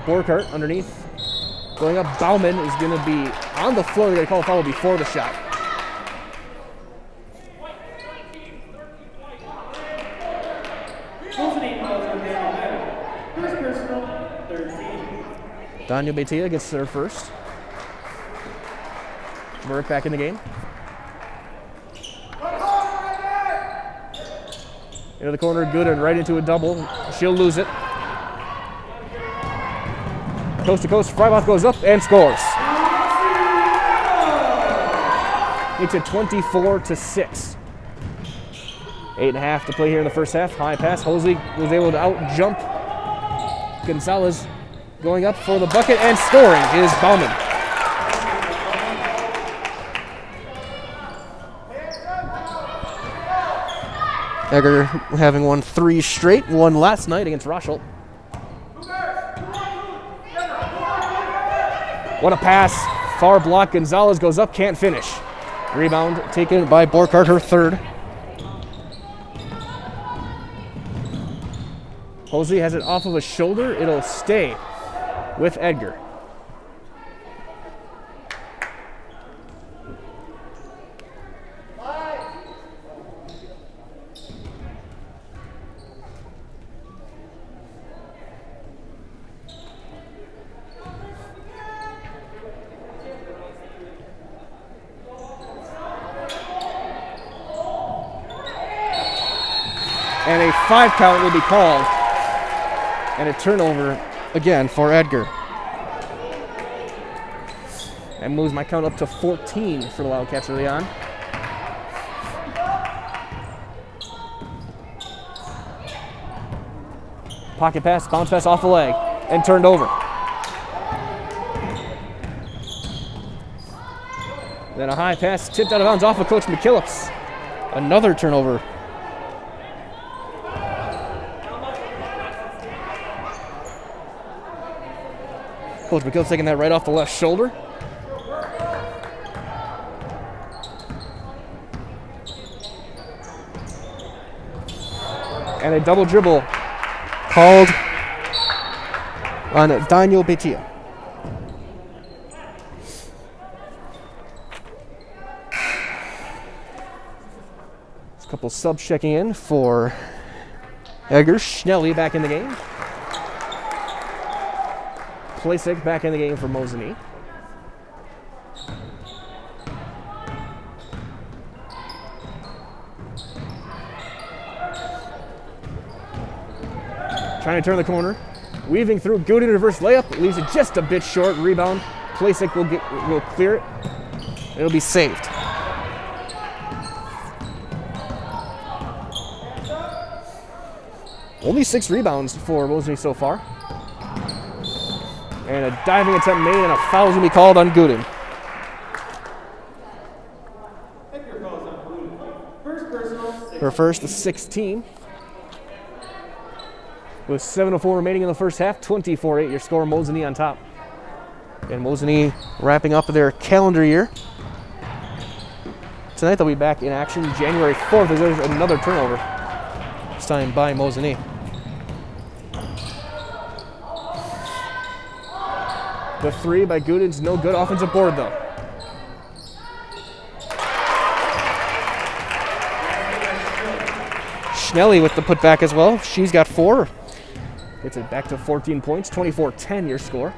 Borkert underneath. Going up, Bauman is going to be on the floor. They're going to call a foul before the shot. First personal, third team. Daniel Betia gets there first. Burke back in the game. Into the corner, Gooden right into a double. She'll lose it. Coast to coast, Freibuth goes up and scores. It's a 24-6. 8.5 to play here in the first half. High pass. Hosley was able to out-jump Gonzalez, going up for the bucket and scoring is Bauman. Edgar having won 3 straight, won last night against Rochelle. What a pass. Far block. Gonzalez goes up, can't finish. Rebound taken by Borkhardt, her third. Posey has it off of a shoulder. It'll stay with Edgar. And a 5 count will be called. And a turnover again for Edgar. And moves my count up to 14 for the Wildcats early on. Pocket pass, bounce pass off the leg, and turned over. Then a high pass tipped out of bounds off of Coach McKillips. Another turnover. Coach McKillips taking that right off the left shoulder. And a double dribble called on Daniel Betia. A couple subs checking in for Edgar. Schnelly back in the game. Plasek back in the game for Mosinee. Trying to turn the corner. Weaving through. Gooden reverse layup. Leaves it just a bit short. Rebound. Plasek will clear it. It'll be saved. Only 6 rebounds for Mosinee so far. And a diving attempt made, and a foul is going to be called on Gooden. Her first, the 16. With 7:04 remaining in the first half, 24-8 your score, Mosinee on top. And Mosinee wrapping up their calendar year. Tonight they'll be back in action January 4th as there's another turnover. This time by Mosinee. The 3 by Gooden's no good. Offensive board though. Schnelly with the putback as well. She's got 4. Gets it back to 14 points. 24-10 your score.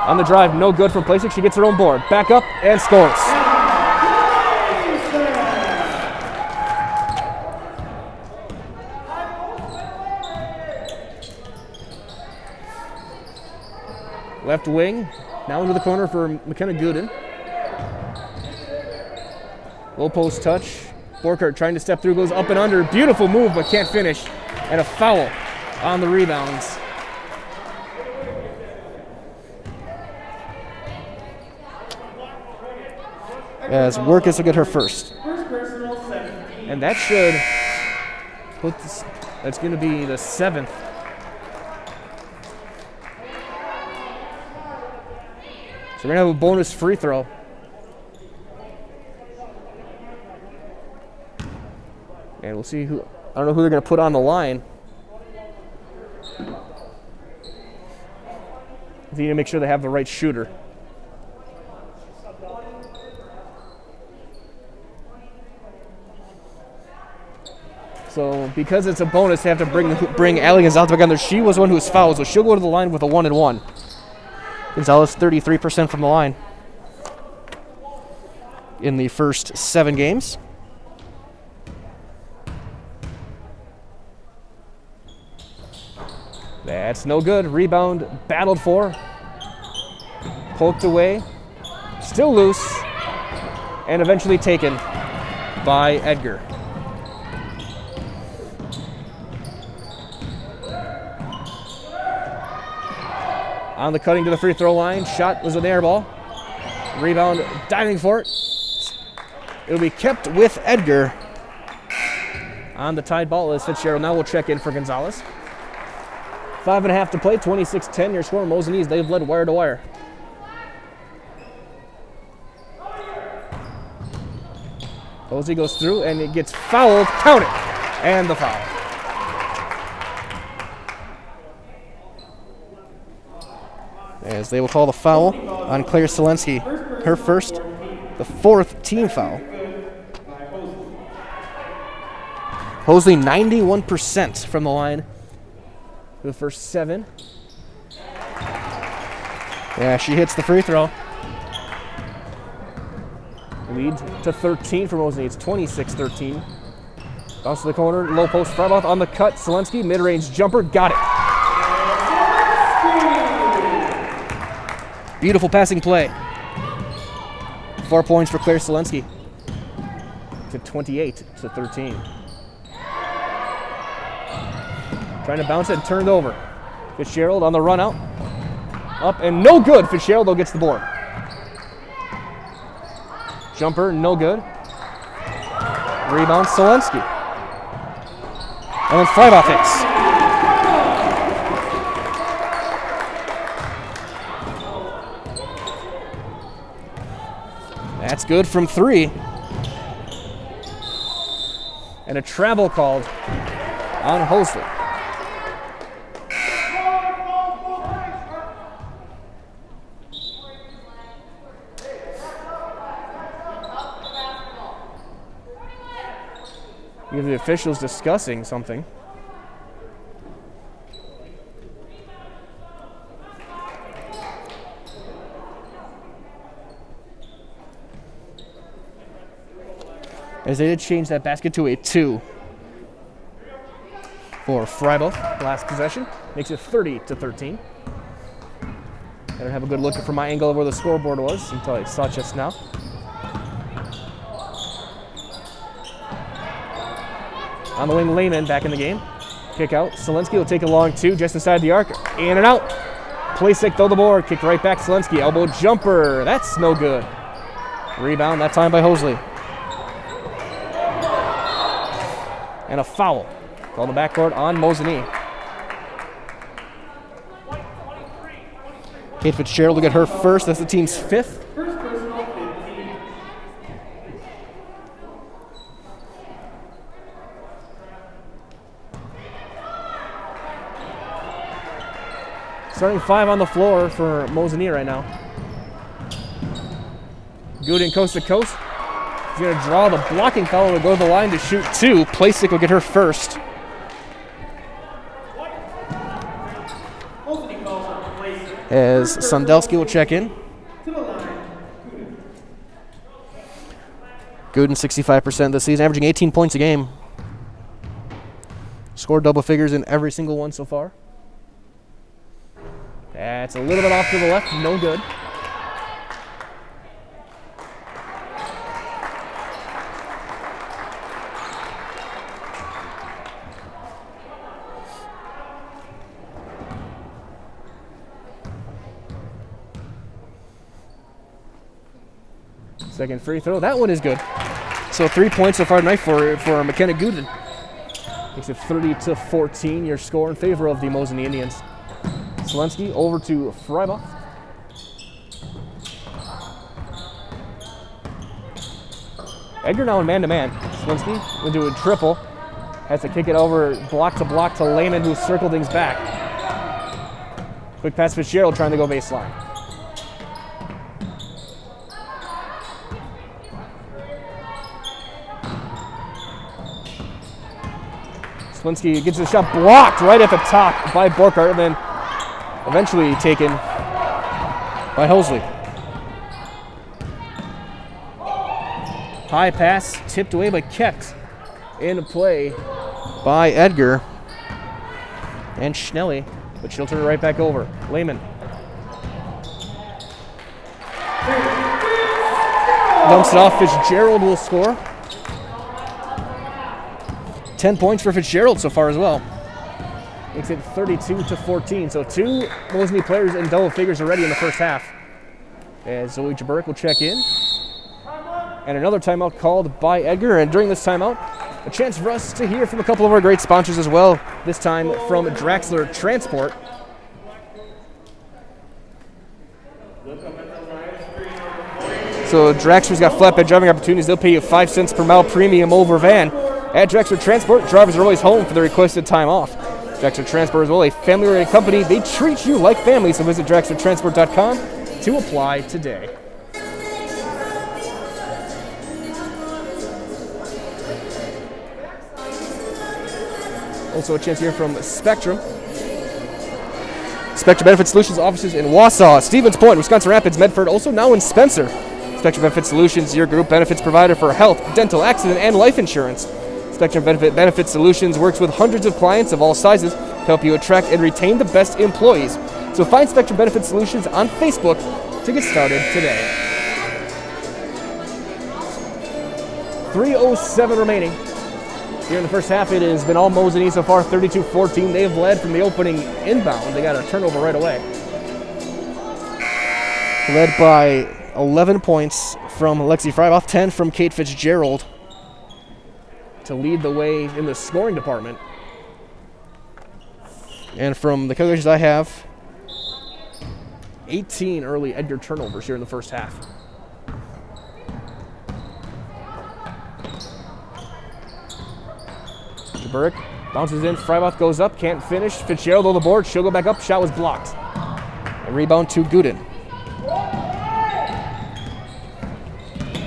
On the drive, no good from Plasek. She gets her own board. Back up and scores. Left wing, now into the corner for McKenna Gooden. Low post touch. Borkhardt trying to step through, goes up and under. Beautiful move, but can't finish. And a foul on the rebounds. As Workus will get her first. And that should put this, that's going to be the 7th. So we're going to have a bonus free throw. And we'll see who, I don't know who they're going to put on the line. They need to make sure they have the right shooter. So because it's a bonus, they have to bring Allie Gonzalez back on there. She was one who was fouled, so she'll go to the line with a 1-and-1. Gonzalez 33% from the line in the first 7 games. That's no good. Rebound battled for. Poked away. Still loose. And eventually taken by Edgar. On the cutting to the free throw line. Shot was an air ball. Rebound, diving for it. It'll be kept with Edgar. On the tied ball is Fitzgerald. Now we'll check in for Gonzalez. 5.5 to play, 26-10. Your score, Mosinee, they've led wire to wire. Posey goes through and it gets fouled. Count it. And the foul. As they will call the foul on Claire Selensky. Her first, the 4th team foul. Hosley 91% from the line for the first 7. Yeah, she hits the free throw. Lead to 13 for Mosinee. It's 26-13. Bounce to the corner, low post, Freiboth on the cut. Selensky, mid-range jumper, got it. Beautiful passing play. 4 points for Claire Selensky. To 28-13. Trying to bounce it and turn it over. Fitzgerald on the run out. Up and no good. Fitzgerald though gets the board. Jumper, no good. Rebound, Selensky. And then Freiboth hits. That's good from 3. And a travel called on Hosley. You have the officials discussing something. As they did change that basket to a 2 for Freiboth. Last possession makes it 30-13. Better have a good look from my angle of where the scoreboard was until I saw just now. On the wing, Lehman back in the game. Kick out. Selensky will take a long 2 just inside the arc. In and out. Plasek throw the board. Kicked right back. Selensky. Elbow jumper. That's no good. Rebound that time by Hosley. And a foul. Called the backcourt on Mosinee. Kate Fitzgerald will get her first. That's the team's 5th. First personal 15. Starting 5 on the floor for Mosinee right now. Gooden coast to coast. He's going to draw the blocking foul to go to the line to shoot 2. Plasek will get her first. As Sundelsky will check in. Gooden 65% this season, averaging 18 points a game. Scored double figures in every single one so far. That's a little bit off to the left, no good. Second free throw, that one is good. So 3 points so far tonight for McKenna Gooden. Makes it 30-14, your score in favor of the Mosinee Indians. Selensky over to Freiboth. Edgar now in man-to-man. Selensky will do a triple. Has to kick it over block to Lehman, who circled things back. Quick pass Fitzgerald trying to go baseline. Selensky gets the shot blocked right at the top by Borkart, and then eventually taken by Hosley. High pass, tipped away but kept in play by Edgar and Schnelly, but she'll turn it right back over. Lehman. Dumps it off, Fitzgerald will score. 10 points for Fitzgerald so far as well. Makes it 32-14. So 2 Mosinee players in double figures already in the first half. As Zoe Jaburek will check in. And another timeout called by Edgar. And during this timeout, a chance for us to hear from a couple of our great sponsors as well. This time from Draxler Transport. So Draxler's got flatbed driving opportunities. They'll pay you 5 cents per mile premium over van. At Draxler Transport, drivers are always home for the requested time off. Draxler Transport is well a family-oriented company. They treat you like family, so visit DraxlerTransport.com to apply today. Also a chance here from Spectrum. Spectrum Benefit Solutions offices in Wausau, Stevens Point, Wisconsin Rapids, Medford, also now in Spencer. Spectrum Benefit Solutions, your group benefits provider for health, dental, accident, and life insurance. Spectrum Benefit Solutions works with hundreds of clients of all sizes to help you attract and retain the best employees. So find Spectrum Benefit Solutions on Facebook to get started today. 3:07 remaining. Here in the first half, it has been all Mosinee so far, 32-14. They have led from the opening inbound. They got a turnover right away. Led by 11 points from Lexi Fryboth, 10 from Kate Fitzgerald to lead the way in the scoring department. And from the calculations I have, 18 early Edgar turnovers here in the first half. Burke bounces in, Fryboth goes up, can't finish. Fitzgerald on the board, she'll go back up, shot was blocked. A rebound to Gooden.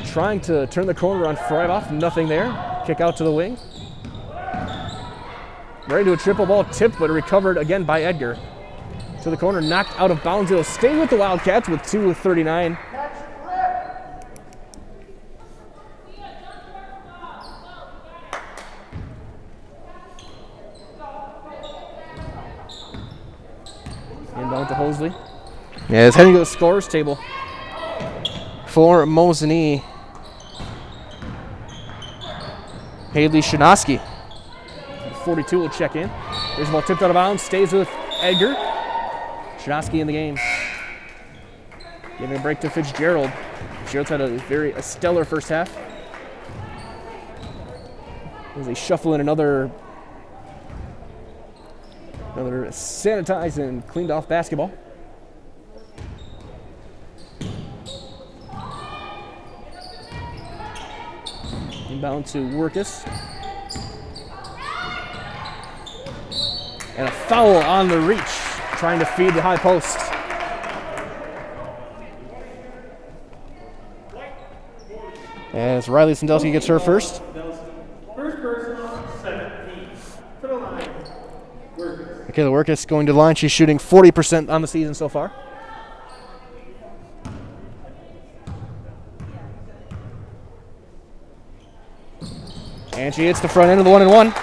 Trying to turn the corner on Fryboth, nothing there. Kick out to the wing. Ready to a triple ball, tipped but recovered again by Edgar. To the corner, knocked out of bounds. It'll stay with the Wildcats with 2:39. Inbound to Hosley. Yeah, it's heading to the scorer's table for Mosinee. Haley Shinoski. 42 will check in. There's the ball tipped out of bounds, stays with Edgar. Shinoski in the game. Giving a break to Fitzgerald. Fitzgerald's had a stellar first half. As they shuffle in another sanitized and cleaned off basketball. Inbound to Workus. And a foul on the reach, trying to feed the high post. As Riley Sandelski gets her first. First person, 17. To the line. Workus. Okay, the Workus going to the line. She's shooting 40% on the season so far. And she hits the front end of the 1-and-1.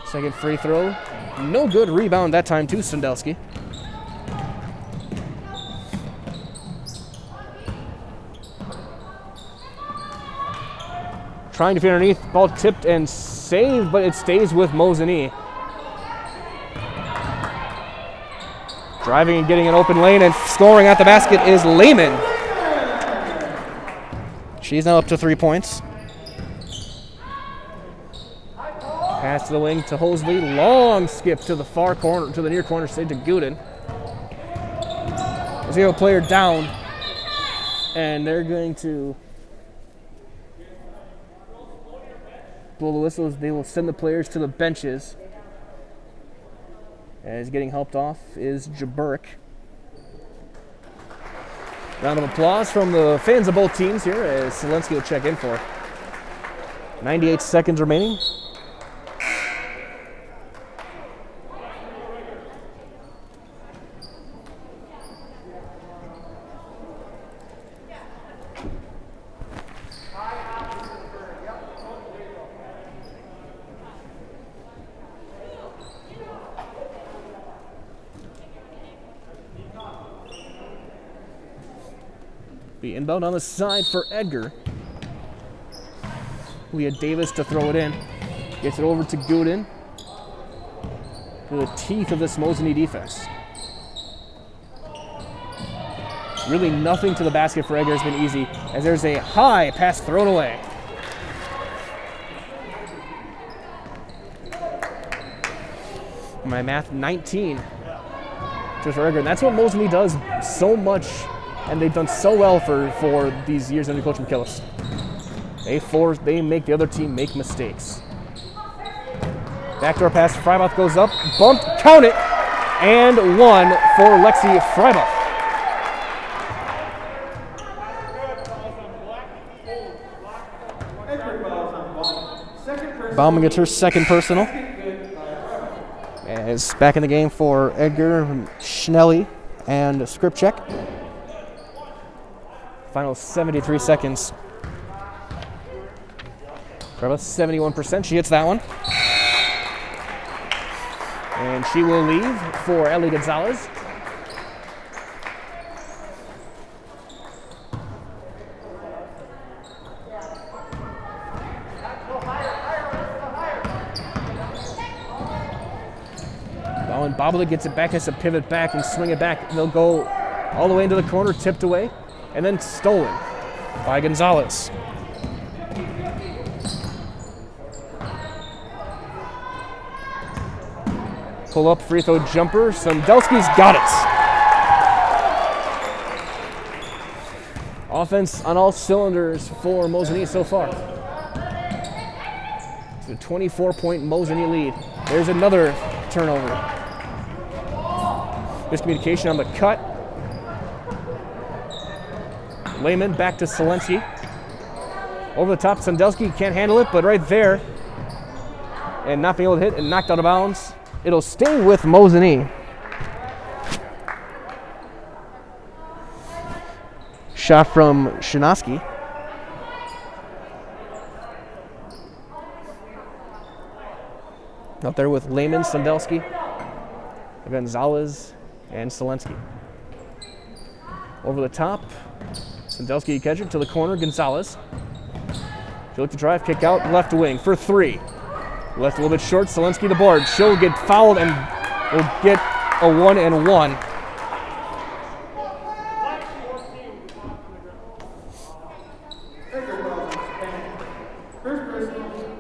Second free throw. No good. Rebound that time to Sandelski. Trying to feed underneath. Ball tipped and saved, but it stays with Mosinee. Driving and getting an open lane and scoring at the basket is Lehman. She's now up to 3 points. Pass to the wing to Hosley. Long skip to the far corner, to the near corner, save to Gooden. There's a player down, and they're going to blow the whistles. They will send the players to the benches. As getting helped off is Jaburek. Round of applause from the fans of both teams here as Selensky will check in for 98 seconds remaining. Be inbound on the side for Edgar. Leah Davis to throw it in. Gets it over to Gooden. To the teeth of this Mosinee defense. Really nothing to the basket for Edgar has been easy, as there's a high pass thrown away. My math, 19 just for Edgar. And that's what Mosinee does so much, and they've done so well for these years under Coach McKillis. They make the other team make mistakes. Backdoor pass, Freibuth goes up, bumped, count it, and one for Lexi Freibuth. Bauman gets her second personal. As back in the game for Edgar, Schnelly, and Skripchek. Final 73 seconds. Freibuth 71%. She hits that one. And she will leave for Ellie Gonzalez. Bowen bobbled it, gets it back, has to pivot back and swing it back. They'll go all the way into the corner, tipped away, and then stolen by Gonzalez. Pull up free throw jumper. Sandelsky's got it. Offense on all cylinders for Mosinee so far. It's a 24-point Mosinee lead. There's another turnover. Miscommunication on the cut. Lehman back to Selensky. Over the top, Sandelsky can't handle it, but right there. And not being able to hit and knocked out of bounds. It'll stay with Mosinee. Shot from Shinoski. Out there with Lehman, Sandelsky, Gonzalez, and Selensky. Over the top, Sandelsky catch it to the corner, Gonzalez. She'll look to drive, kick out, left wing for three. Left a little bit short, Selensky the board. She'll get fouled and will get a 1-and-1.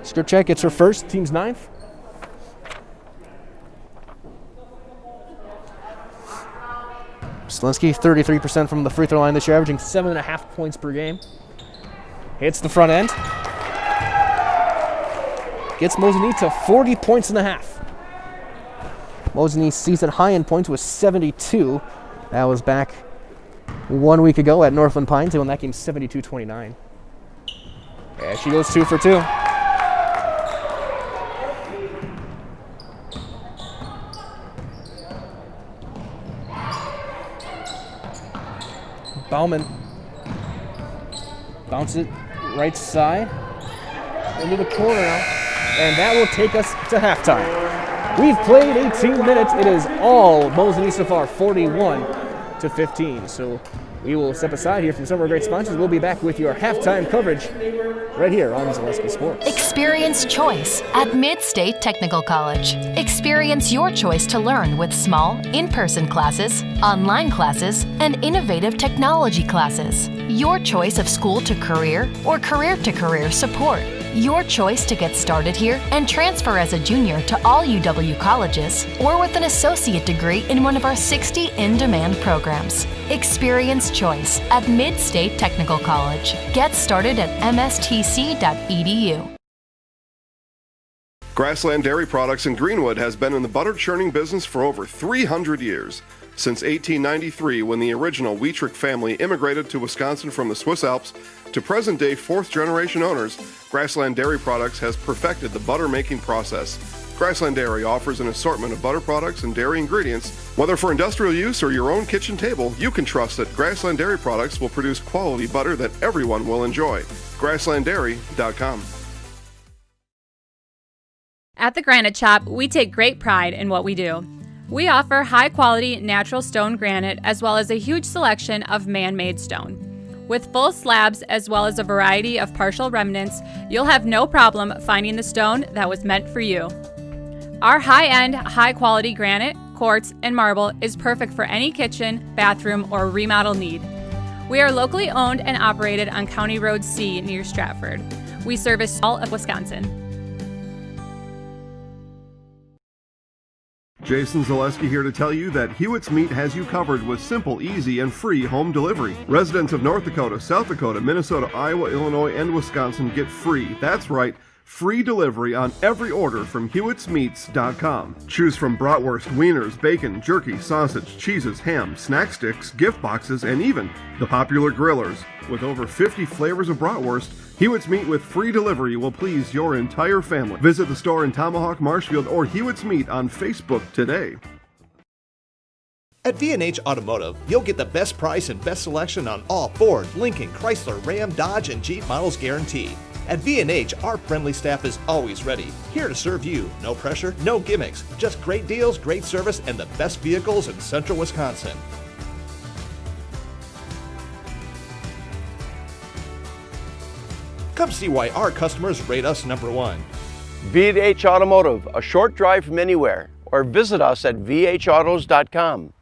Skripchek gets her first, team's ninth. Selensky, 33% from the free throw line this year, averaging 7.5 points per game. Hits the front end. Gets Mosinee to 40 points and a half. Mosinee's season high in points was 72. That was back 1 week ago at Northland Pines. They won that game 72-29. Yeah, she goes 2 for 2. Bauman bounces it right side into the corner now. And that will take us to halftime. We've played 18 minutes. It is all Mosinee so far, 41-15. So we will step aside here from some of our great sponsors. We'll be back with your halftime coverage right here on Zaleski Sports. Experience choice at Mid-State Technical College. Experience your choice to learn with small, in-person classes, online classes, and innovative technology classes. Your choice of school to career or career to career support. Your choice to get started here and transfer as a junior to all UW colleges or with an associate degree in one of our 60 in-demand programs. Experience choice at Mid-State Technical College. Get started at mstc.edu. Grassland Dairy Products in Greenwood has been in the butter churning business for over 300 years. Since 1893, when the original Wietrich family immigrated to Wisconsin from the Swiss Alps, to present-day fourth-generation owners, Grassland Dairy Products has perfected the butter-making process. Grassland Dairy offers an assortment of butter products and dairy ingredients. Whether for industrial use or your own kitchen table, you can trust that Grassland Dairy Products will produce quality butter that everyone will enjoy. GrasslandDairy.com. At the Granite Shop, we take great pride in what we do. We offer high-quality natural stone granite as well as a huge selection of man-made stone. With full slabs as well as a variety of partial remnants, you'll have no problem finding the stone that was meant for you. Our high-end, high-quality granite, quartz, and marble is perfect for any kitchen, bathroom, or remodel need. We are locally owned and operated on County Road C near Stratford. We service all of Wisconsin. Jason Zaleski here to tell you that Hewitt's Meat has you covered with simple, easy, and free home delivery. Residents of North Dakota, South Dakota, Minnesota, Iowa, Illinois, and Wisconsin get free, that's right, free delivery on every order from Hewitt'sMeats.com. Choose from bratwurst, wieners, bacon, jerky, sausage, cheeses, ham, snack sticks, gift boxes, and even the popular grillers. With over 50 flavors of bratwurst, Hewitt's Meat with free delivery will please your entire family. Visit the store in Tomahawk, Marshfield, or Hewitt's Meat on Facebook today. At V&H Automotive, you'll get the best price and best selection on all Ford, Lincoln, Chrysler, Ram, Dodge, and Jeep models guaranteed. At V&H, our friendly staff is always ready, here to serve you. No pressure, no gimmicks, just great deals, great service, and the best vehicles in central Wisconsin. Come see why our customers rate us #1. V&H Automotive, a short drive from anywhere, or visit us at vhautos.com.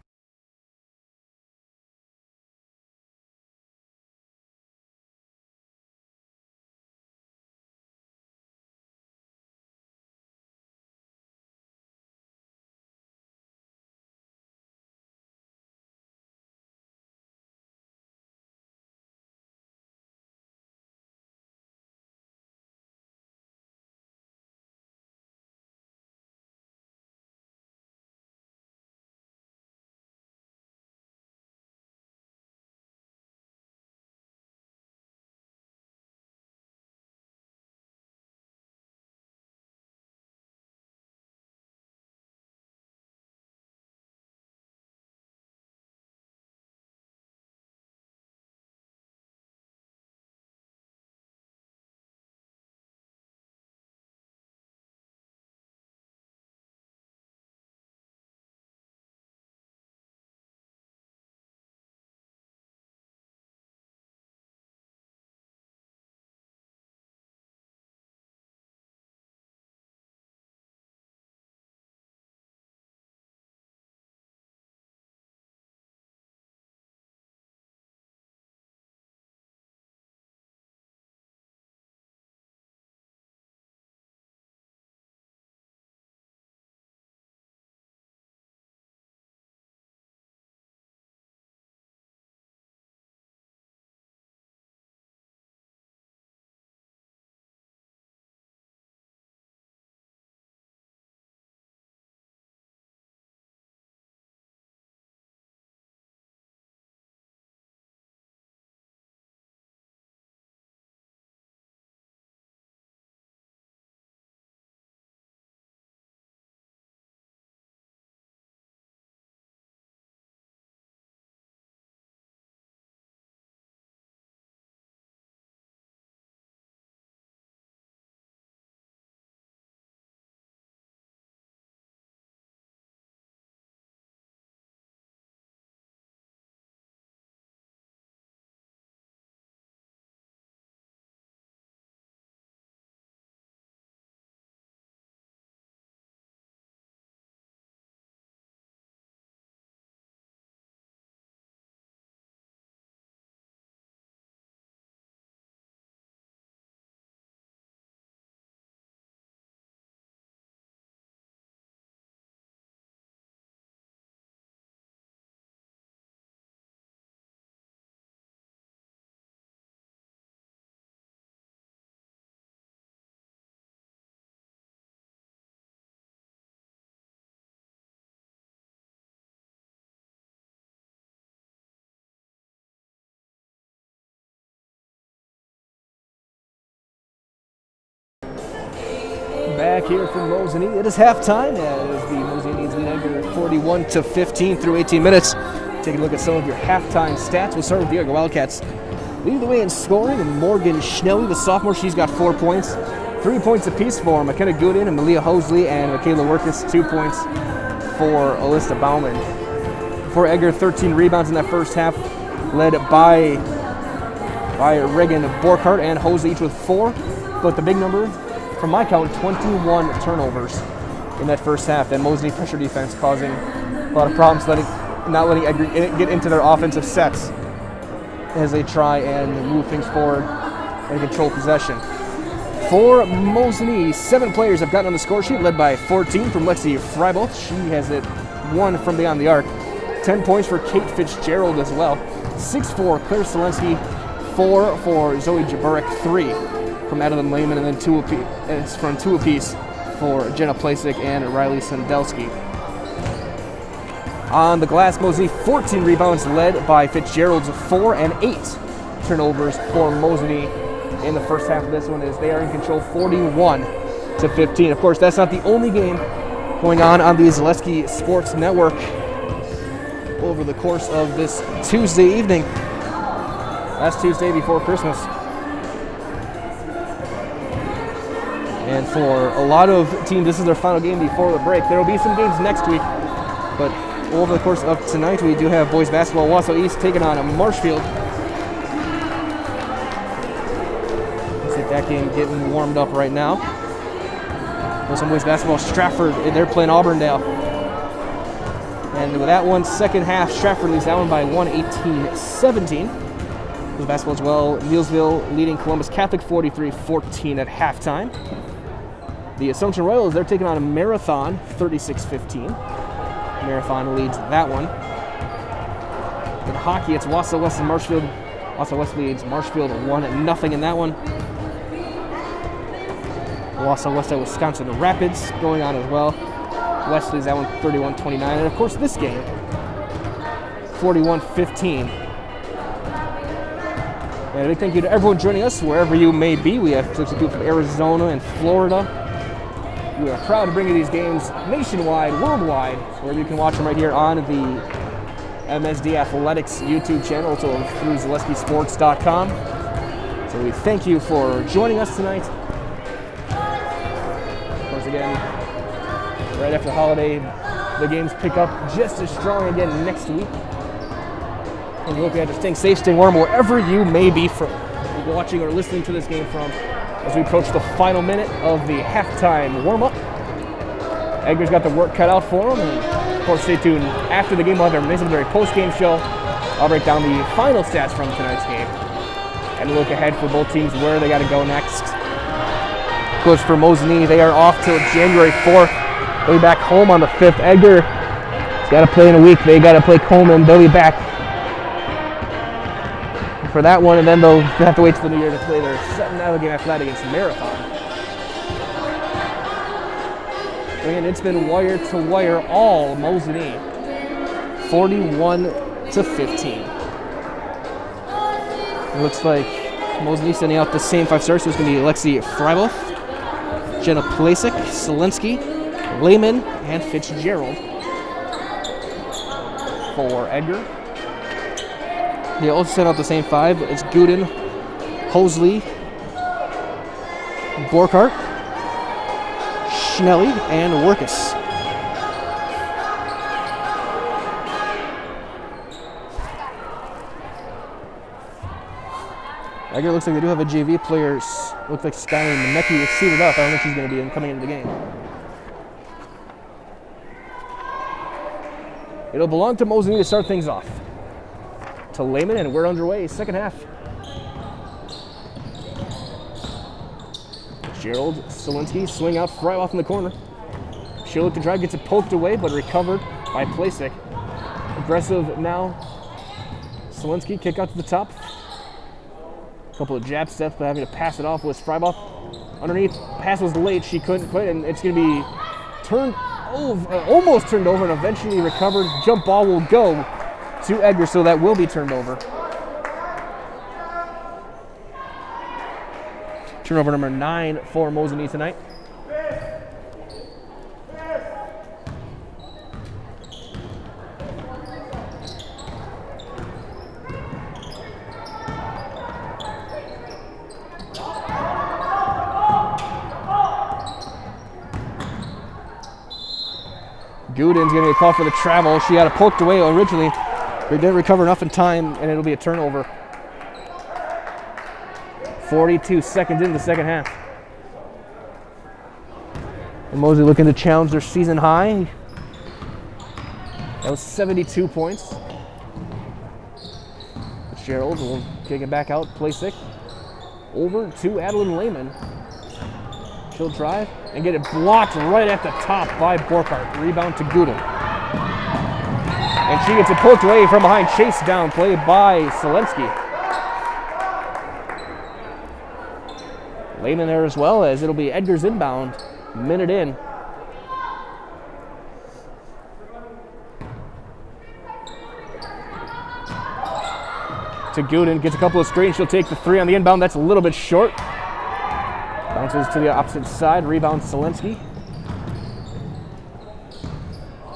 Back here from Mosinee. It is halftime as the Mosinee lead Edgar 41-15 through 18 minutes. Taking a look at some of your halftime stats. We'll start with the Edgar Wildcats. Leading the way in scoring, and Morgan Schnelly, the sophomore, she's got 4 points. 3 points apiece for McKenna Gooden and Malia Hosley, and Michaela Workus, 2 points for Alyssa Bauman. For Edgar, 13 rebounds in that first half, led by by Reagan Borkhardt and Jose, each with 4. But the big number, from my count, 21 turnovers in that first half. And Mosinee pressure defense causing a lot of problems, not letting Edgar get into their offensive sets as they try and move things forward and control possession. For Mosinee, 7 players have gotten on the score sheet, led by 14 from Lexi Freiboth. She has it 1 from beyond the arc. 10 points for Kate Fitzgerald as well. 6 for Claire Selensky, 4 for Zoe Jaburek, 3 from Adeline Lehman, and then 2 apiece for Jenna Plasik and Riley Sandelsky. On the glass, Mosinee 14 rebounds, led by Fitzgerald's 4 and 8 turnovers for Mosinee in the first half of this one, as they are in control 41-15. Of course, that's not the only game going on the Zaleski Sports Network over the course of this Tuesday evening. Last Tuesday before Christmas. And for a lot of teams, this is their final game before the break. There will be some games next week, but over the course of tonight, we do have boys basketball. Wausau East taking on Marshfield. Let's get that game getting warmed up right now. Some boys basketball, Stratford, they're playing Auburndale. And with that one, second half, Stratford leads that one by 118-17. Boys basketball as well, Neilsville leading Columbus Catholic 43-14 at halftime. The Assumption Royals, they're taking on a Marathon 36-15. Marathon leads that one. In hockey, it's Wausau West and Marshfield. Wausau West leads Marshfield 1-0 in that one. Wausau West at Wisconsin Rapids going on as well. West leads that one 31-29. And of course, this game, 41-15. And a big thank you to everyone joining us wherever you may be. We have clips of people from Arizona and Florida. We are proud to bring you these games nationwide, worldwide, where you can watch them right here on the MSD Athletics YouTube channel, also through ZaleskiSports.com. So we thank you for joining us tonight. Of course, again, right after the holiday, the games pick up just as strong again next week. And we hope you guys are staying safe, staying warm, wherever you may be from watching or listening to this game from, as we approach the final minute of the halftime warm-up. Edgar's got the work cut out for him, and of course, stay tuned. After the game, we'll have our legendary post-game show. I'll break down the final stats from tonight's game and look ahead for both teams where they got to go next. Of course, for Mosinee, they are off till January 4th. They'll be back home on the 5th. Edgar's got to play in a week. They got to play Coleman. They'll be back for that one, and then they'll have to wait till the new year to play their second game after that against Marathon. And it's been wire to wire all Mosinee, 41-15. It looks like Mosinee sending out the same 5 stars. So it's going to be Lexi Freiboth, Jenna Plasik, Selensky, Lehman, and Fitzgerald for Edgar. They also sent out the same 5. It's Gooden, Hosley, Borkhardt, Schnelly, and Workus. Edgar looks like they do have a JV player. Looks like Skyline Nemecki is suited up. I don't think she's going to be coming into the game. It'll belong to Mosinee to start things off. To Lehman, and we're underway, second half. Gerald Selensky swing out, fry off in the corner. She'll look to drive, gets it poked away, but recovered by Plasik. Aggressive now. Selensky kick out to the top. A couple of jab steps, but having to pass it off was Freiboth. Underneath, pass was late, she couldn't quit, and it's going to be turned over, almost turned over, and eventually recovered. Jump ball will go to Edgar, so that will be turned over. Turnover number 9 for Mosinee tonight. Gooden's going to get called for the travel. She had it poked away originally. They didn't recover enough in time, and it'll be a turnover. 42 seconds into the second half. And Mosinee looking to challenge their season high. That was 72 points. Gerald will kick it back out, play sick. Over to Adeline Lehman. She'll drive and get it blocked right at the top by Borkart. Rebound to Gudin. And she gets it poked away from behind. Chase down play by Selensky. Lehman there as well, as it'll be Edgar's inbound. Minute in. To Gudin, gets a couple of screens. She'll take the three on the inbound. That's a little bit short. Bounces to the opposite side. Rebound Selensky.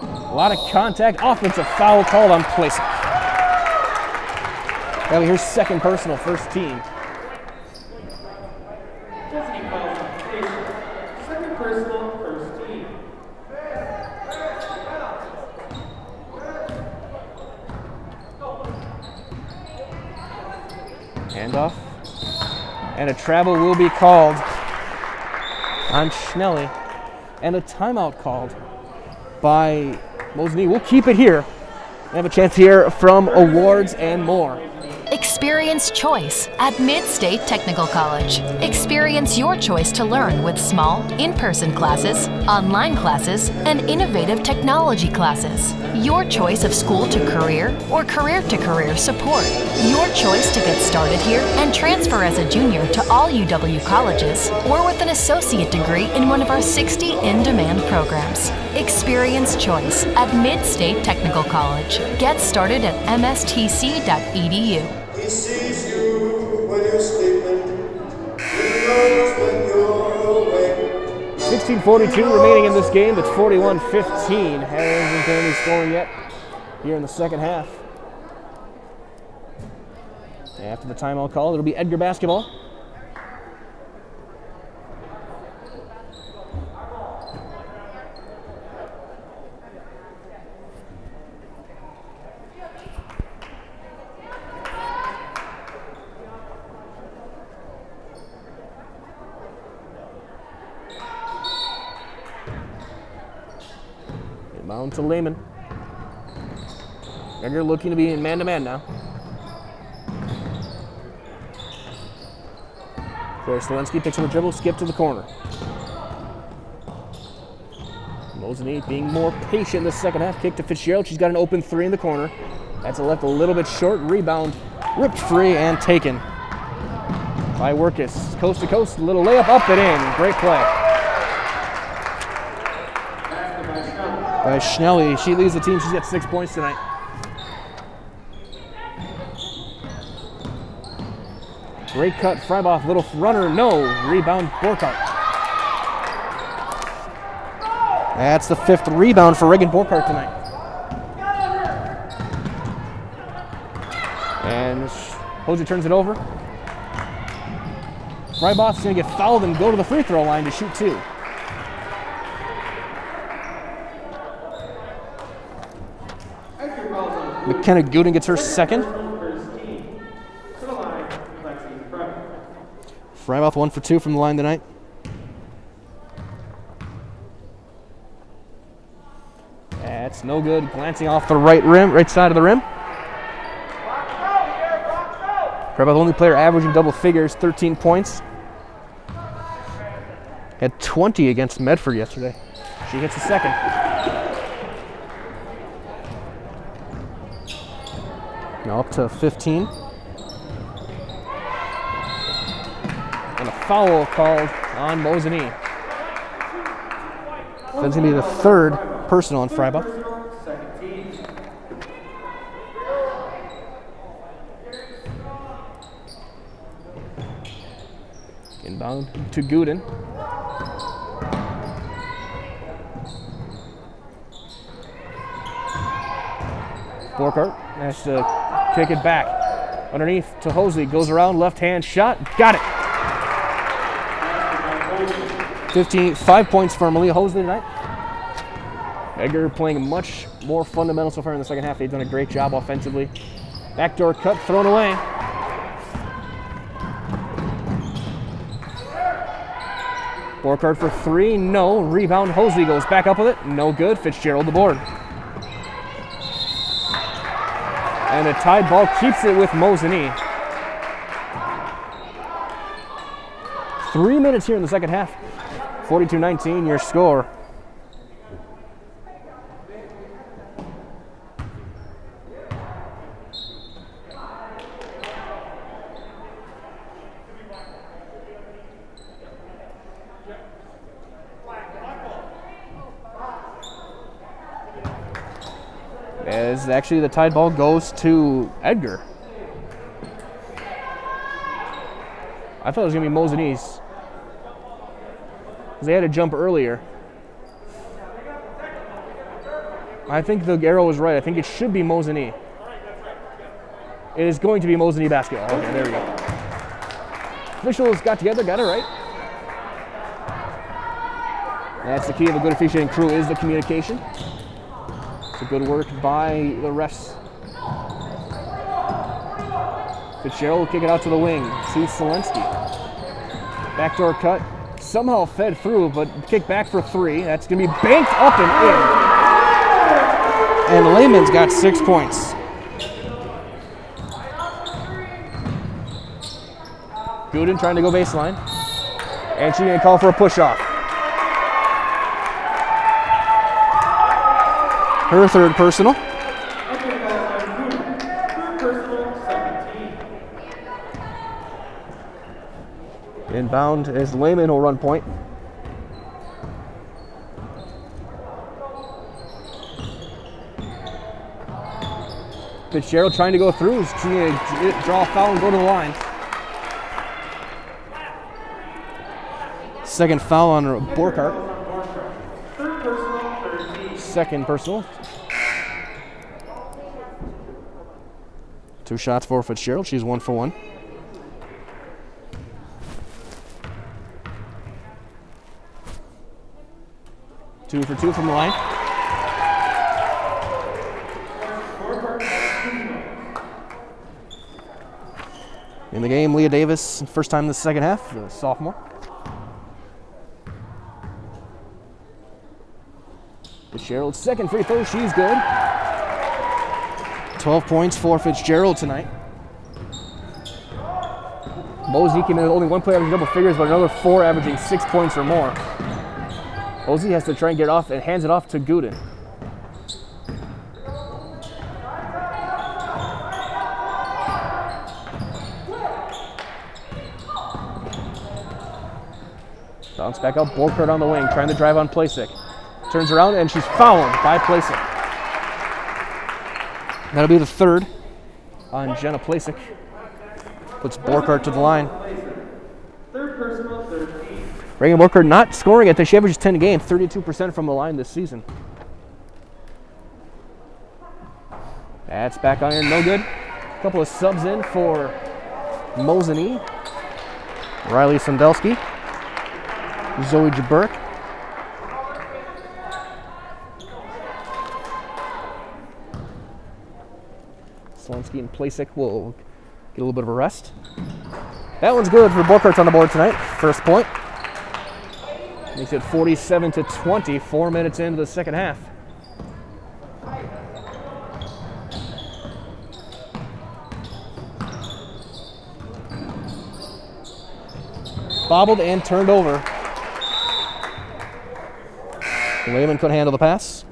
A lot of contact. Offensive foul called on Placek. Now here's second personal, first team. Jesse calls on station. Second personal, first team. Handoff. And a travel will be called on Schnelly. And a timeout called by Mosinee. We'll keep it here. We have a chance here from awards and more. Experience choice at Mid-State Technical College. Experience your choice to learn with small, in-person classes, online classes, and innovative technology classes. Your choice of school to career or career to career support. Your choice to get started here and transfer as a junior to all UW colleges or with an associate degree in one of our 60 in-demand programs. Experience choice at Mid-State Technical College. Get started at mstc.edu. He sees you when you're sleeping. He knows when you're awake. 16:42 remaining in this game. It's 41-15. Hasn't been any scoring yet here in the second half. After the timeout call, it'll be Edgar basketball. Inbound to Lehman. Edgar looking to be in man-to-man now. Selensky picks up a dribble, skip to the corner. Mosinee being more patient in the second half. Kick to Fitzgerald. She's got an open three in the corner. That's left a little bit short. Rebound ripped free and taken by Workus. Coast to coast, little layup up and in. Great play by Schnelly. She leads the team. She's got 6 points tonight. Great cut, Freiboff, little runner, no. Rebound, Borkart. That's the fifth rebound for Reagan Borkart tonight. And Hosey turns it over. Freiboff's going to get fouled and go to the free throw line to shoot two. McKenna Gudin gets her second. Freiboff 1 for 2 from the line tonight. That's no good. Glancing off the right side of the rim. Freiboff, only player averaging double figures, 13 points. Had 20 against Medford yesterday. She hits the second. Now up to 15. And a foul called on Mosinee. That's going to be the third personal on Freiboff. Inbound to Gudin. Borkart has to kick it back. Underneath to Hosey. Goes around, left hand shot. Got it. 5 points for Malia Hosey tonight. Edgar playing much more fundamental so far in the second half. They've done a great job offensively. Backdoor cut thrown away. Borkhardt for three, no. Rebound, Hosley goes back up with it, no good. Fitzgerald the board. And a tied ball keeps it with Mosinee. 3 minutes here in the second half. 42-19, your score. As actually the tied ball goes to Edgar. I thought it was going to be Mosinee's. They had a jump earlier. I think the arrow was right. I think it should be Mosinee. It is going to be Mosinee basketball. Okay, there we go. Officials got together, got it right. That's the key of a good officiating crew is the communication. It's a good work by the refs. Fitzgerald will kick it out to the wing to Selensky. Backdoor cut. Somehow fed through, but kick back for three. That's going to be banked up and in. And Lehman's got 6 points. Gooden trying to go baseline. And she's going to call for a push-off. Her third personal. Inbound as Lehman will run point. Fitzgerald trying to go through. She's going to draw a foul and go to the line. Second foul on Borkhardt. Second personal. 2 shots for Fitzgerald. She's 1 for 1. Two for 2 from the line. In the game, Leah Davis, first time in the second half, the sophomore. Fitzgerald's second free throw, she's good. 12 points for Fitzgerald tonight. Mosinee came in with only 1 player averaging double figures, but another 4 averaging 6 points or more. Mosinee has to try and get off and hands it off to Gooden. Bounce back out, Borkhardt on the wing, trying to drive on Plasek. Turns around and she's fouled by Plasek. That'll be the third on Jenna Plasek. Puts Borkhardt to the line. Third personal, 13. Reagan Borkhardt not scoring at the she averages 10 a game, 32% from the line this season. That's back iron, no good. A couple of subs in for Mosinee. Riley Sandelsky. Zoe Jaburk. Selensky and Plasek will get a little bit of a rest. That one's good for Borkhardt on the board tonight. First point. Makes it 47-20, 4 minutes into the second half. Bobbled and turned over. Lehman couldn't handle the pass.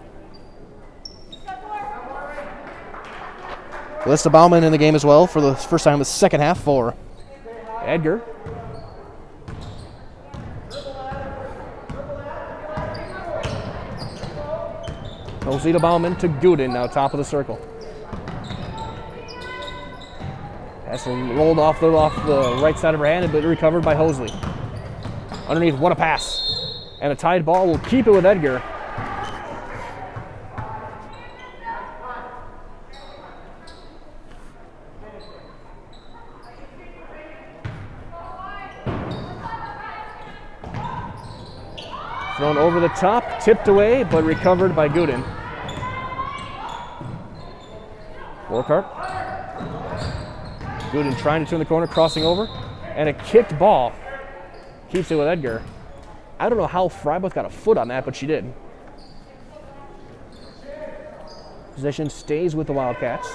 Alyssa Bauman in the game as well for the first time in the second half for Edgar. Rosita Bauman to Gooden, now top of the circle. Pass rolled off the right side of her hand, but recovered by Hosley. Underneath, what a pass. And a tied ball will keep it with Edgar. Thrown over the top, tipped away, but recovered by Gooden. Borkhardt. Gooden trying to turn the corner, crossing over, and a kicked ball. Keeps it with Edgar. I don't know how Freibuth got a foot on that, but she did. Possession stays with the Wildcats.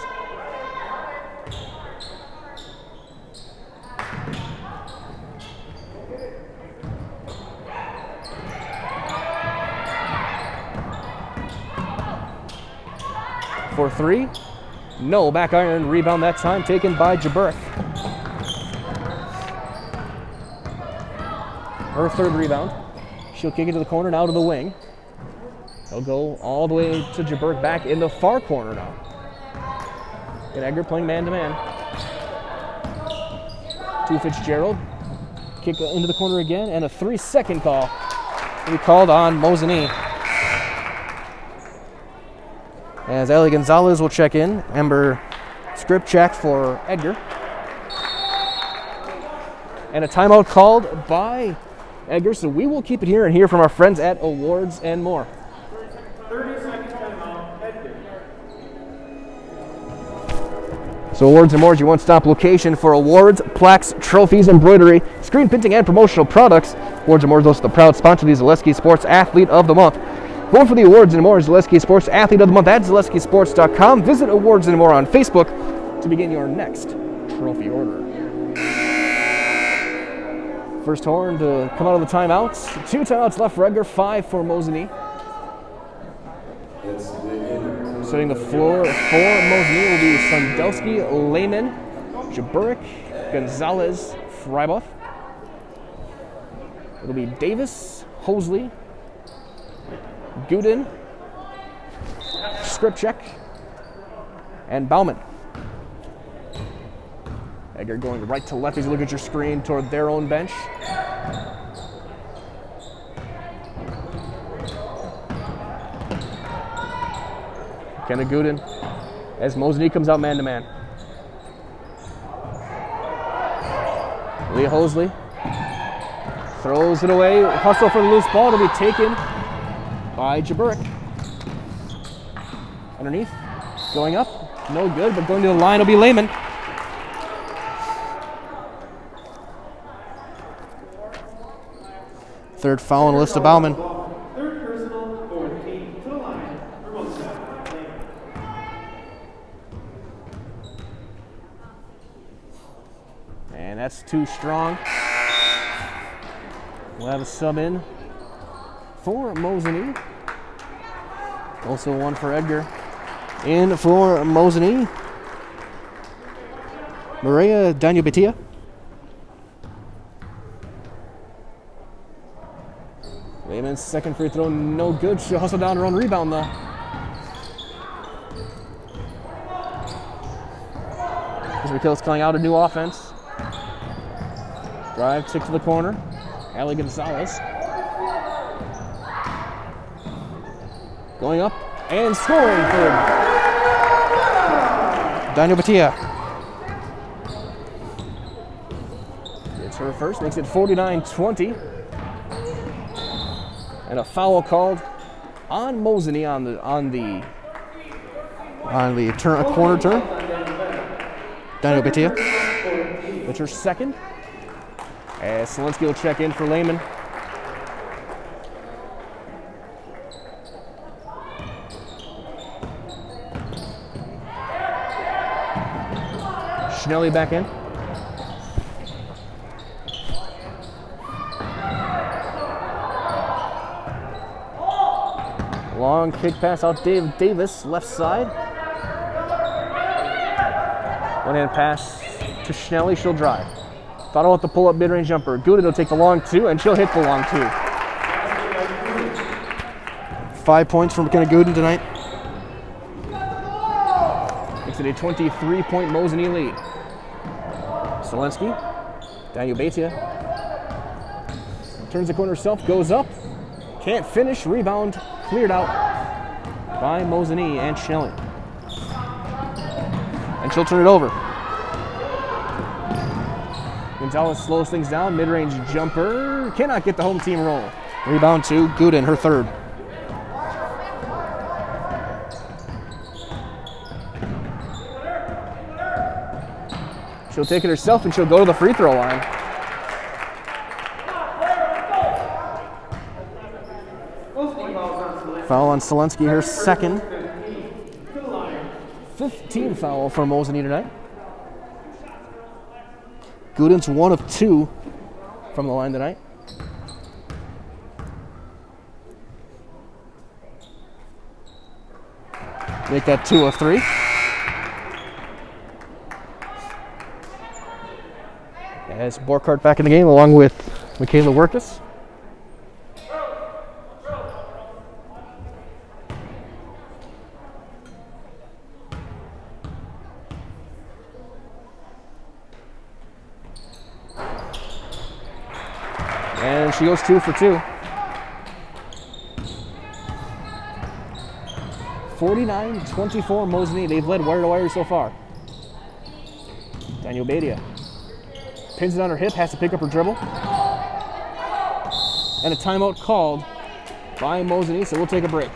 For three. No, back iron. Rebound that time taken by Jaburick. Her third rebound. She'll kick it to the corner, now to the wing. He'll go all the way to Jaburick, back in the far corner now. And Edgar playing man-to-man. To Fitzgerald. Kick into the corner again, and a 3-second call. We called on Mosinee. As Ellie Gonzalez will check in. Ember Skripchak for Edgar. And a timeout called by Edgar, so we will keep it here and hear from our friends at Awards and More. 30-second timeout, Edgar. So Awards and More is your one-stop location for awards, plaques, trophies, embroidery, screen printing, and promotional products. Awards and More is also the proud sponsor of the Zaleski Sports Athlete of the Month. Vote for the Awards and More Zaleski Sports Athlete of the Month at ZaleskiSports.com. Visit Awards and More on Facebook to begin your next trophy order. First horn to come out of the timeouts. 2 timeouts left for Edgar, 5 for Mosinee. Setting the floor for Mosinee will be Sandowski, Lehman, Jaburick, Gonzalez, Freibuth. It'll be Davis, Hosley, Guden, Skripchak, and Bauman. Edgar going right to left as you look at your screen toward their own bench. Kenna Guden as Mosinee comes out man-to-man. Leah Hosley throws it away. Hustle for the loose ball. It'll be taken by Jaburick. Underneath. Going up. No good, but going to the line will be Lehman. Third foul on the list of Bauman. Third personal, 14 to the line for Mosinee. And that's too strong. We'll have a sub in for Mosinee. Also one for Edgar. In for Mosinee. Maria Daniel-Betia. Lehman's second free throw, no good. She'll hustle down her own rebound though. As McKill's calling out a new offense. Drive, tick to the corner. Allie Gonzalez. Going up and scoring for Daniel-Betia. It's her first, makes it 49-20. And a foul called on Mosinee on the corner turn. Daniel-Betia. It's her second. As Selensky will check in for Lehman. Schnelly back in. Long kick pass out Davis, left side. One-hand pass to Schnelly, she'll drive. Thought about the pull-up mid-range jumper. Guden will take the long two, and she'll hit the long two. 5 points from McKenna Guden tonight. Makes it a 23-point Mosinee lead. Selensky, Daniel-Betia. Turns the corner herself, goes up. Can't finish, rebound. Cleared out by Mosinee and Schnelly. And she'll turn it over. Gonzalez slows things down. Mid-range jumper. Cannot get the home team roll. Rebound to Guden, her third. She'll take it herself and she'll go to the free throw line. Foul on Selensky, her second. 15 foul for Mosinee tonight. Gooden's 1 of 2 from the line tonight. Make that 2 of 3. As Borkart back in the game along with Michaela Werkus. And she goes 2 for 2. 49-24 Mosinee. They've led wire to wire so far. Daniel Badia pins it on her hip, has to pick up her dribble. And a timeout called by Mosinee, so we'll take a break.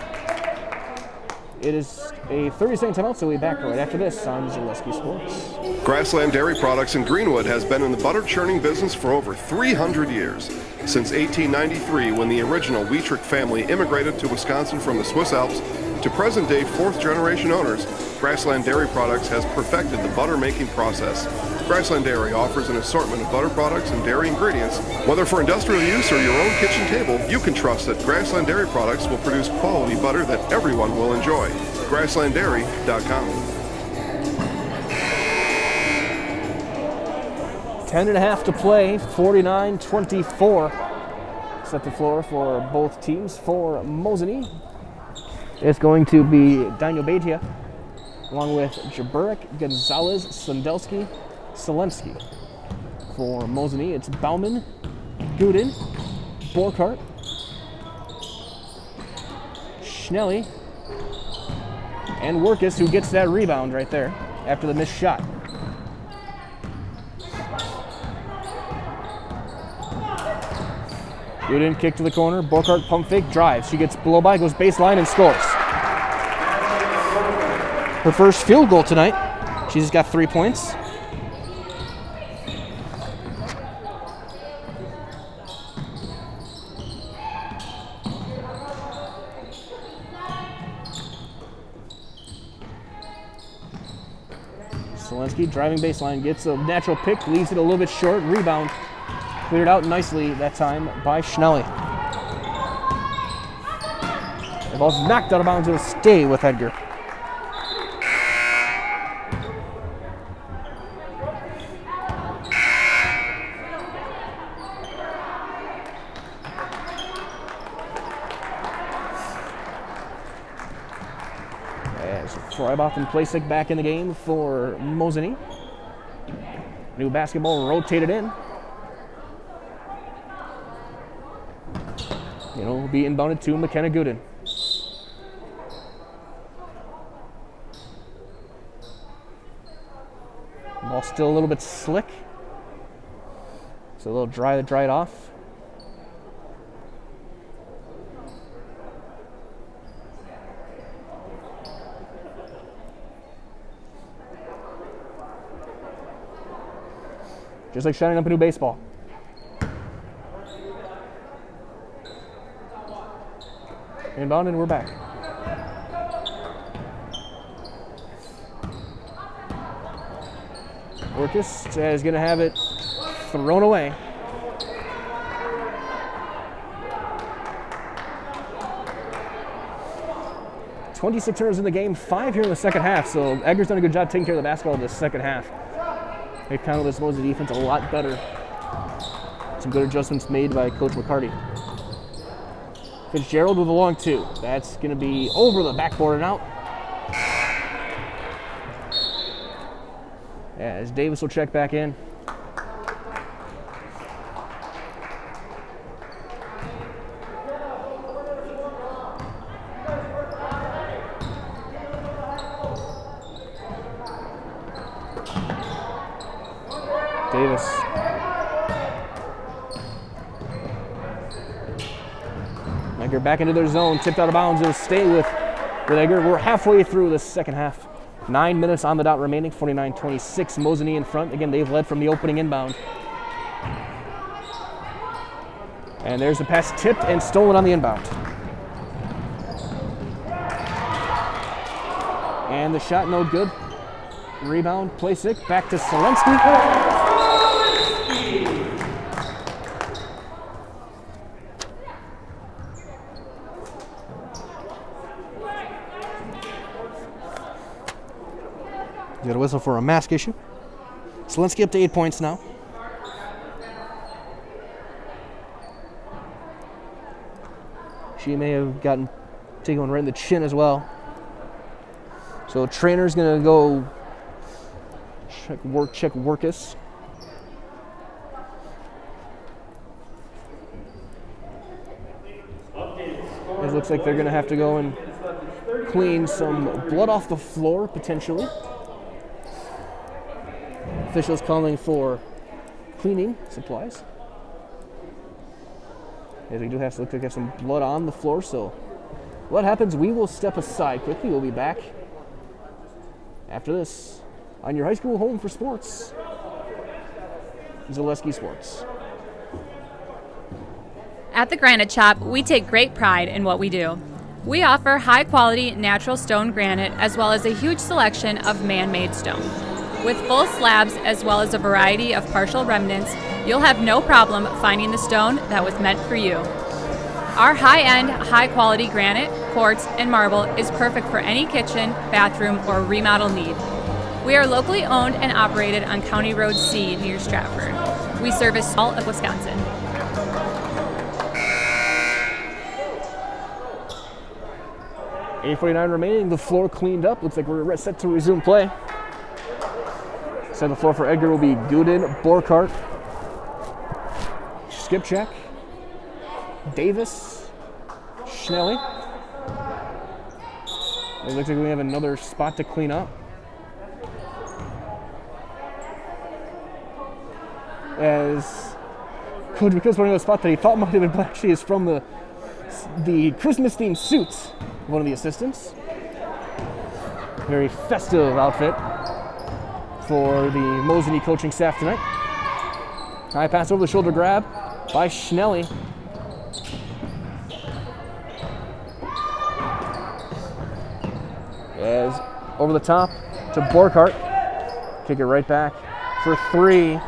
It is a 30-second timeout, so we'll be back right after this on Zaleski Sports. Grassland Dairy Products in Greenwood has been in the butter churning business for over 300 years. Since 1893, when the original Wietrich family immigrated to Wisconsin from the Swiss Alps, to present-day fourth-generation owners, Grassland Dairy Products has perfected the butter-making process. Grassland Dairy offers an assortment of butter products and dairy ingredients. Whether for industrial use or your own kitchen table, you can trust that Grassland Dairy Products will produce quality butter that everyone will enjoy. GrasslandDairy.com. 10.5 to play, 49-24. Set the floor for both teams. For Mosinee, it's going to be Daniel Badia, along with Jaburek, Gonzalez, Sandelsky, Selensky. For Mosinee, it's Bauman, Gooden, Borkart, Schnelly, and Werkus, who gets that rebound right there after the missed shot. Gooden kick to the corner. Borkart pump fake, drives. She gets blow by, goes baseline, and scores. Her first field goal tonight. She's got 3 points. Selensky driving baseline, gets a natural pick, leaves it a little bit short. Rebound cleared out nicely that time by Schnelly. The ball's knocked out of bounds. It'll stay with Edgar. As Freiboth and Plasek back in the game for Mosinee. New basketball rotated in. Will be inbounded to McKenna Gooden. Ball still a little bit slick. So a little dry it off. Just like shining up a new baseball. Inbound, and we're back. Werkus is going to have it thrown away. $26 turnovers in the game, 5 here in the second half. So Edgar's done a good job taking care of the basketball in the second half. They've handled this Mosinee defense a lot better. Some good adjustments made by Coach McCarty. Fitzgerald with a long 2. That's going to be over the backboard and out. As Davis will check back in. Davis. Edgar back into their zone, tipped out of bounds. It'll stay with Edgar. We're halfway through the second half. 9 minutes on the dot remaining, 49-26. Mosinee in front. Again, they've led from the opening inbound. And there's the pass tipped and stolen on the inbound. And the shot, no good. Rebound, Plasik, back to Selensky. Got a whistle for a mask issue. Selensky up to 8 points now. She may have taken one right in the chin as well. So trainer's gonna go check Workus. It looks like they're gonna have to go and clean some blood off the floor potentially. Officials calling for cleaning supplies. As we do have to look like we have some blood on the floor, so what happens, we will step aside quickly. We'll be back after this on your high school home for sports, Zaleski Sports. At the Granite Shop, we take great pride in what we do. We offer high-quality natural stone granite as well as a huge selection of man-made stone. With full slabs as well as a variety of partial remnants, you'll have no problem finding the stone that was meant for you. Our high-end, high-quality granite, quartz, and marble is perfect for any kitchen, bathroom, or remodel need. We are locally owned and operated on County Road C near Stratford. We service all of Wisconsin. $8:49 remaining, the floor cleaned up. Looks like we're set to resume play. So the floor for Edgar will be Gooden, Borkart, Skipcheck, Davis, Schnelly. It looks like we have another spot to clean up. As Coach McCool's pointing out a spot that he thought might have been black, she is from the Christmas-themed suits of one of the assistants. Very festive outfit for the Mosinee coaching staff tonight. High pass over the shoulder grab by Schnelly. As over the top to Borkart. Kick it right back for three.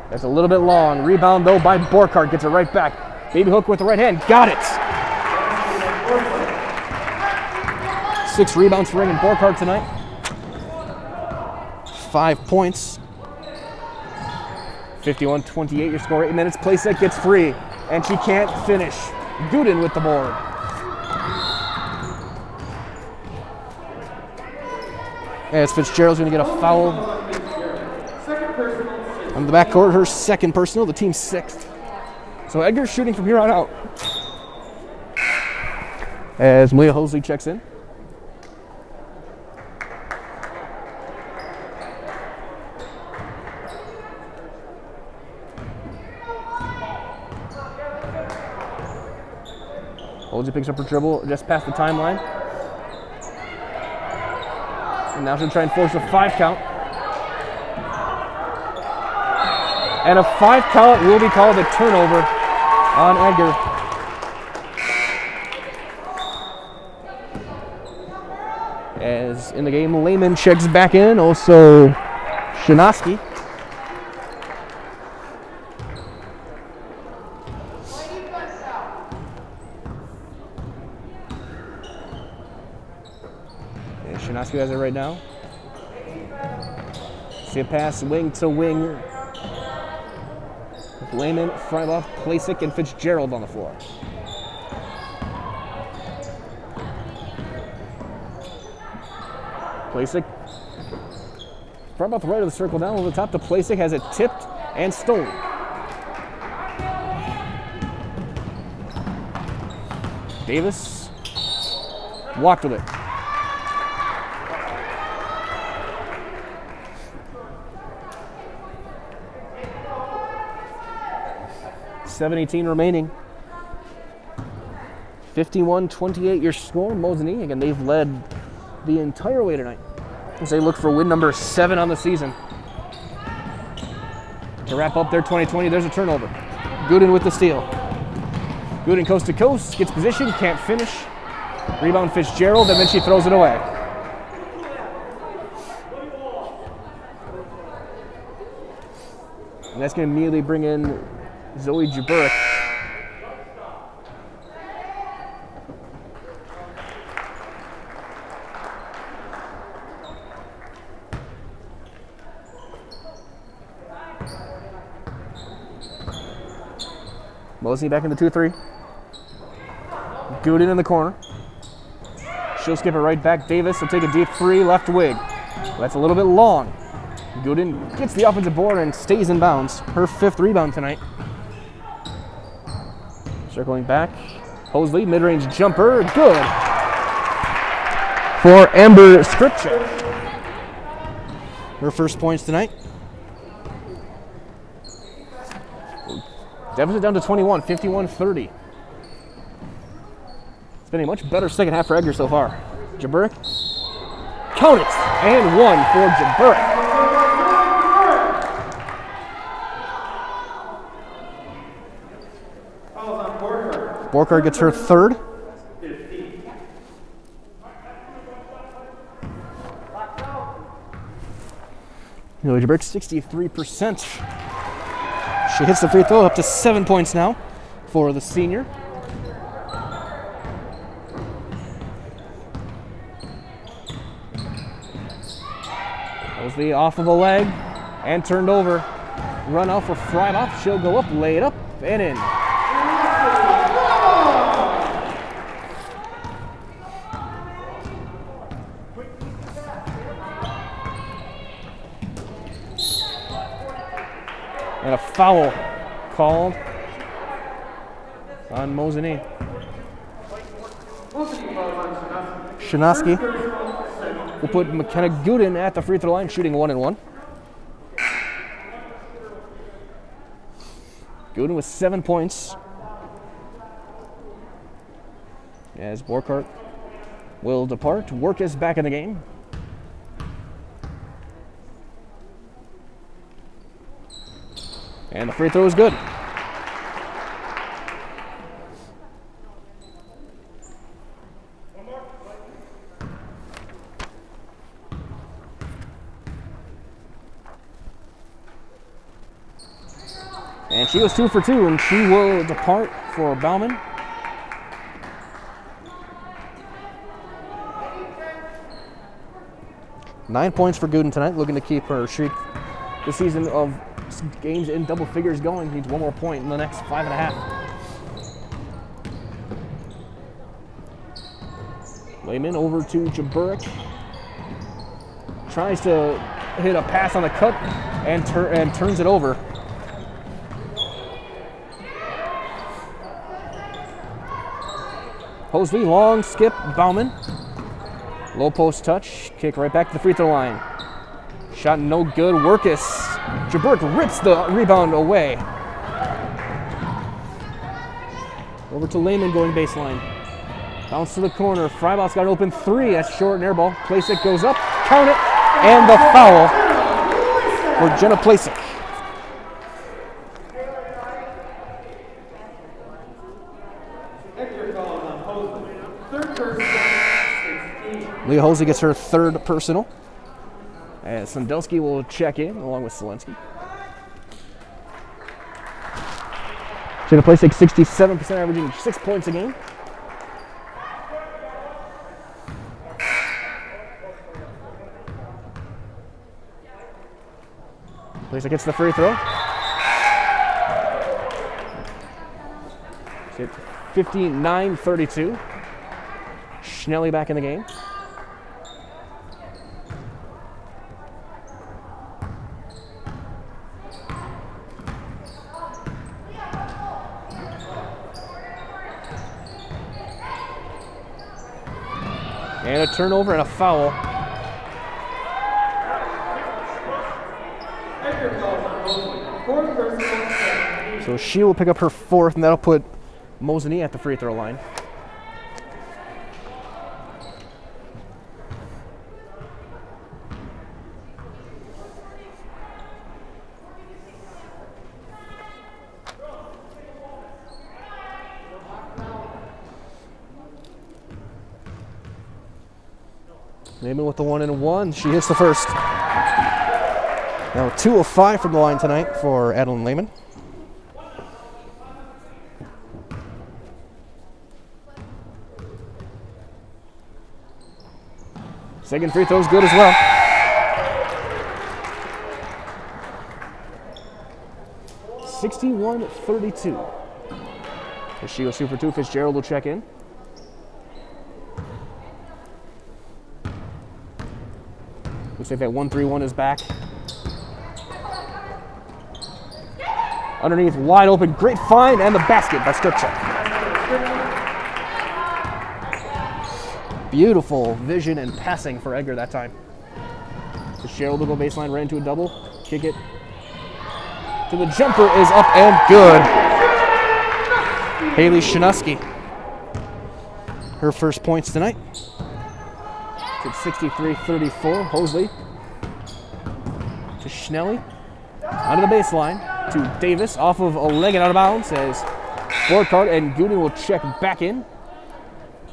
That's a little bit long. Rebound though by Borkart. Gets it right back. Baby hook with the right hand. Got it. 6 rebounds for Reagan Borkart tonight. 5 points. 51-28 your score. 8 minutes. Playset gets free. And she can't finish. Gooden with the board. As Fitzgerald's going to get a foul on the backcourt. Her second personal. The team's 6th. So Edgar's shooting from here on out. As Malia Hosley checks in. Hosley picks up her dribble just past the timeline. And now she'll try and force a 5 count. And a 5 count will be called a turnover on Edgar. As in the game, Lehman checks back in. Also, Shinoski. Shinoski has it right now. See a pass wing to wing. With Lehman, front left, Plasik, and Fitzgerald on the floor. Plasik. Front left, right of the circle down over the top to Plasik. Has it tipped and stolen. Davis walked with it. 7:18 remaining. 51-28 your score. Mosinee, again, they've led the entire way tonight as they look for win number 7 on the season. To wrap up their 2020, there's a turnover. Gooden with the steal. Gooden coast to coast, gets position, can't finish. Rebound Fitzgerald, and then she throws it away. And that's going to immediately bring in Zoe Jaburek. Mosinee back in the 2-3. Gooden in the corner. She'll skip it right back. Davis will take a deep three, left wing. That's a little bit long. Gooden gets the offensive board and stays in bounds. Her 5th rebound tonight. Circling back. Hosley, mid-range jumper, good. For Amber Scripture. Her first points tonight. Deficit down to 21, 51-30. It's been a much better second half for Edgar so far. Jaburek. Count it! And one for Jaburek. Borkar gets her 3rd. Jaburek 63%. She hits the free throw, up to 7 points now for the senior. Mosley off of a leg and turned over. Run out for Freibach. She'll go up, lay it up, and in. And a foul called on Mosinee. Shanoski will put McKenna Gooden at the free throw line, shooting 1-1. Gooden with 7 points. As Borkart will depart, Work is back in the game. And the free throw is good. And she was 2 for 2, and she will depart for Bauman. Nine points for Gooden tonight, looking to keep her streak this season of games in double figures going. Needs 1 more point in the next 5.5. Lehman over to Jaburek. Tries to hit a pass on the cut and turns it over. Hosley, long skip, Bauman. Low post touch, kick right back to the free throw line. Shot no good, Workus. Jaburek rips the rebound away. Over to Lehman going baseline. Bounce to the corner, Freibach's got an open 3, that's short and air ball. Placek goes up, count it, and the foul for Jenna Placek. Leah Hosey gets her 3rd personal. As Sandelsky will check in along with Selensky. Jenna Placek 67%, averaging 6 points a game. Placek gets the free throw. 59-32. Schnelly back in the game. And a turnover and a foul. So she will pick up her 4th, and that'll put Mosinee at the free throw line. Lehman with the 1-1. She hits the first. Now 2 of 5 from the line tonight for Adeline Lehman. Second free throw is good as well. (61-32). As she goes 2 for 2, Fitzgerald will check in. Looks like that 1-3-1 is back. Underneath, wide open, great find, and the basket by Skripchuk. Beautiful vision and passing for Edgar that time. Fitzgerald will go baseline, right into a double, kick it to the jumper, is up and good. Haley Shinuski, her first points tonight. It's 63-34. Hosley to Schnelly, onto the baseline to Davis, off of a leg and out of bounds as Borkhardt and Gooden will check back in.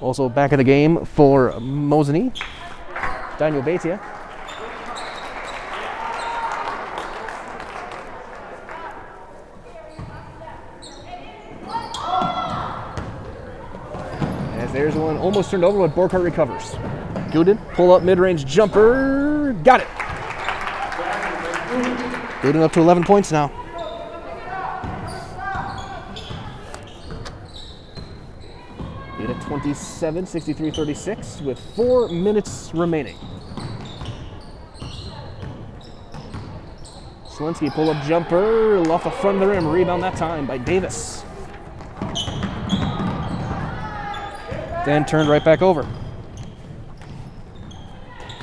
Also back in the game for Mosinee, Daniel Beitia. As there's one almost turned over, but Borkhardt recovers. Gooden, pull up mid-range jumper, got it. Gooden up to 11 points now. Lead at 27, 63-36 with 4 minutes remaining. Selensky pull up jumper, off the front of the rim, rebound that time by Davis. Then turned right back over.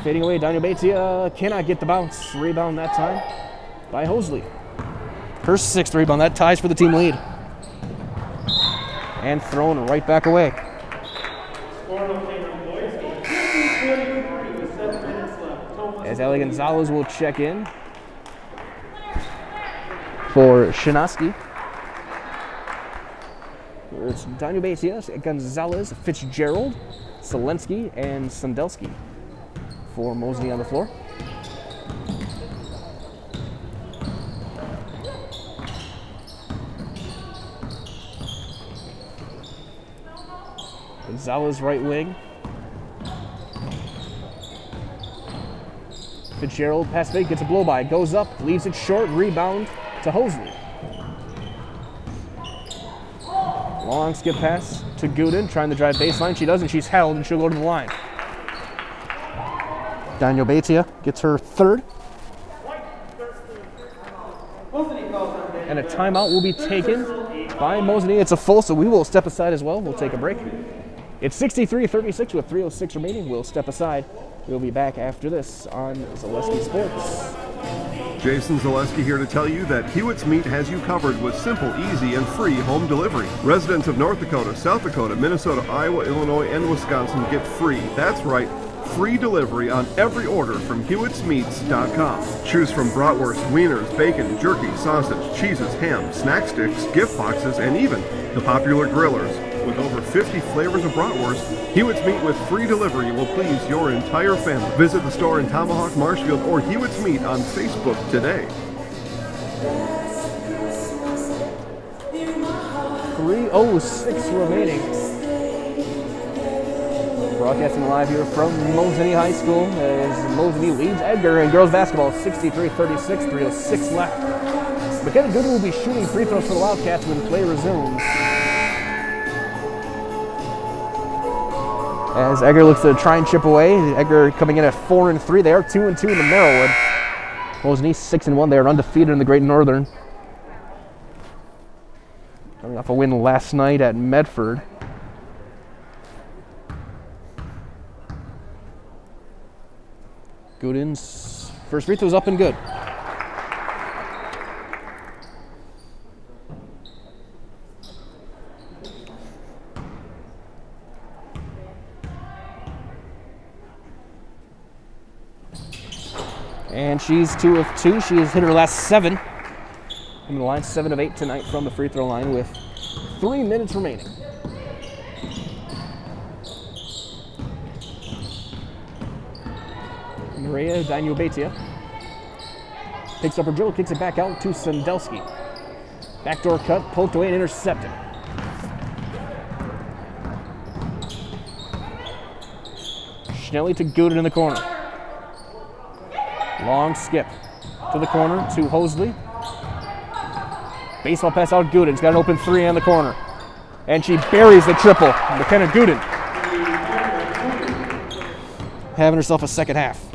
Fading away, Daniel Beitia cannot get the bounce. Rebound that time by Hosley. Her 6th rebound, that ties for the team lead. And thrown right back away. As Ellie Gonzalez will check in for Shinuski. It's Daniel Beitia, Gonzalez, Fitzgerald, Selensky, and Sandelsky for Mosinee on the floor. Gonzalez right wing. Fitzgerald pass fake, gets a blow by, goes up, leaves it short, rebound to Hosley. Long skip pass to Gooden, trying to drive baseline. She doesn't, she's held, and she'll go to the line. Daniel Beitia gets her 3rd. And a timeout will be taken by Mosinee. It's a full, so we will step aside as well. We'll take a break. It's 63-36 with 3:06 remaining. We'll step aside. We'll be back after this on Zaleski Sports. Jason Zaleski here to tell you that Hewitt's Meat has you covered with simple, easy, and free home delivery. Residents of North Dakota, South Dakota, Minnesota, Iowa, Illinois, and Wisconsin get free. That's right, free delivery on every order from Hewitt'sMeats.com. Choose from bratwurst, wieners, bacon, jerky, sausage, cheeses, ham, snack sticks, gift boxes, and even the popular grillers. With over 50 flavors of bratwurst, Hewitt's Meat with free delivery will please your entire family. Visit the store in Tomahawk, Marshfield, or Hewitt's Meat on Facebook today. 3:06 remaining. Broadcasting live here from Mosinee High School as Mosinee leads Edgar in girls basketball 63-36, 3:06 left. McKenna Gooden will be shooting free throws for the Wildcats when play resumes. As Edgar looks to try and chip away, Edgar coming in at 4-3. They are 2-2 in the Merrillwood. Mosinee 6-1. They are undefeated in the Great Northern. Coming off a win last night at Medford. Gooden's first free throw's up and good. And she's 2 of 2. She has hit her last 7. From the line, 7 of 8 tonight from the free throw line with 3 minutes remaining. Maria Daniel Beitia. Picks up her dribble, kicks it back out to Sandelski. Backdoor cut, poked away and intercepted. Schnelly to Gooden in the corner. Long skip to the corner to Hosley. Baseball pass out Gooden's got an open three in the corner. And she buries the triple. McKenna Gooden having herself a second half.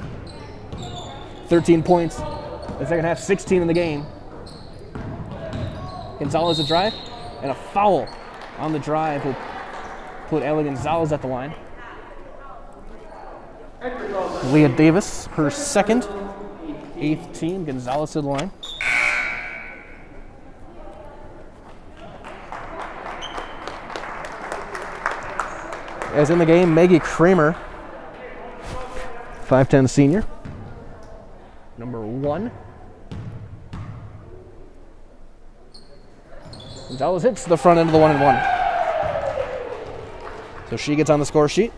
13 points. The second half, 16 in the game. Gonzalez a drive and a foul on the drive will put Ella Gonzalez at the line. Leah Davis, her second, 8th team. Gonzalez to the line. As in the game, Maggie Kramer, 5'10" senior, number 1. Gonzalez hits the front end of the 1-and-1. So she gets on the score sheet.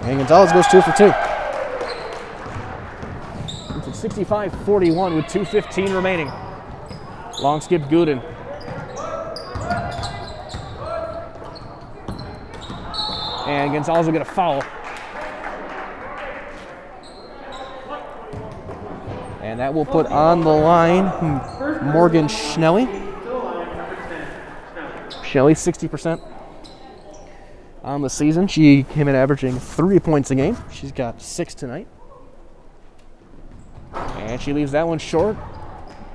And Gonzalez goes 2 for 2. It's at 65-41 with 2:15 remaining. Long skip Gooden. And Gonzalez will get a foul. And that will put on the line Morgan Schnelly. Schnelly, 60% on the season. She came in averaging 3 points a game. She's got 6 tonight. And she leaves that one short.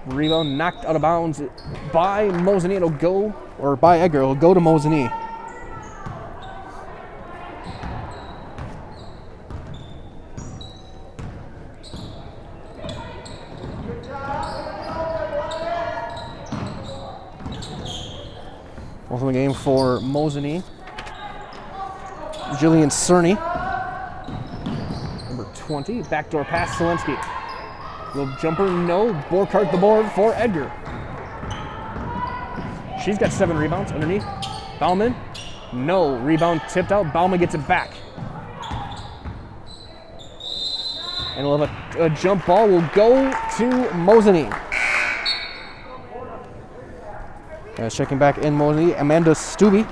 Rebound knocked out of bounds by Mosinee. It'll go, or by Edgar. It'll go to Mosinee. Also in the game for Mosinee, Jillian Cerny, number 20. Backdoor pass, Selensky. Little jumper, no. Borkart the board for Edgar. She's got 7 rebounds underneath. Bauman, no. Rebound tipped out. Bauman gets it back. And we'll have a jump ball will go to Mosinee. Checking back in Mosinee, Amanda Stubbe.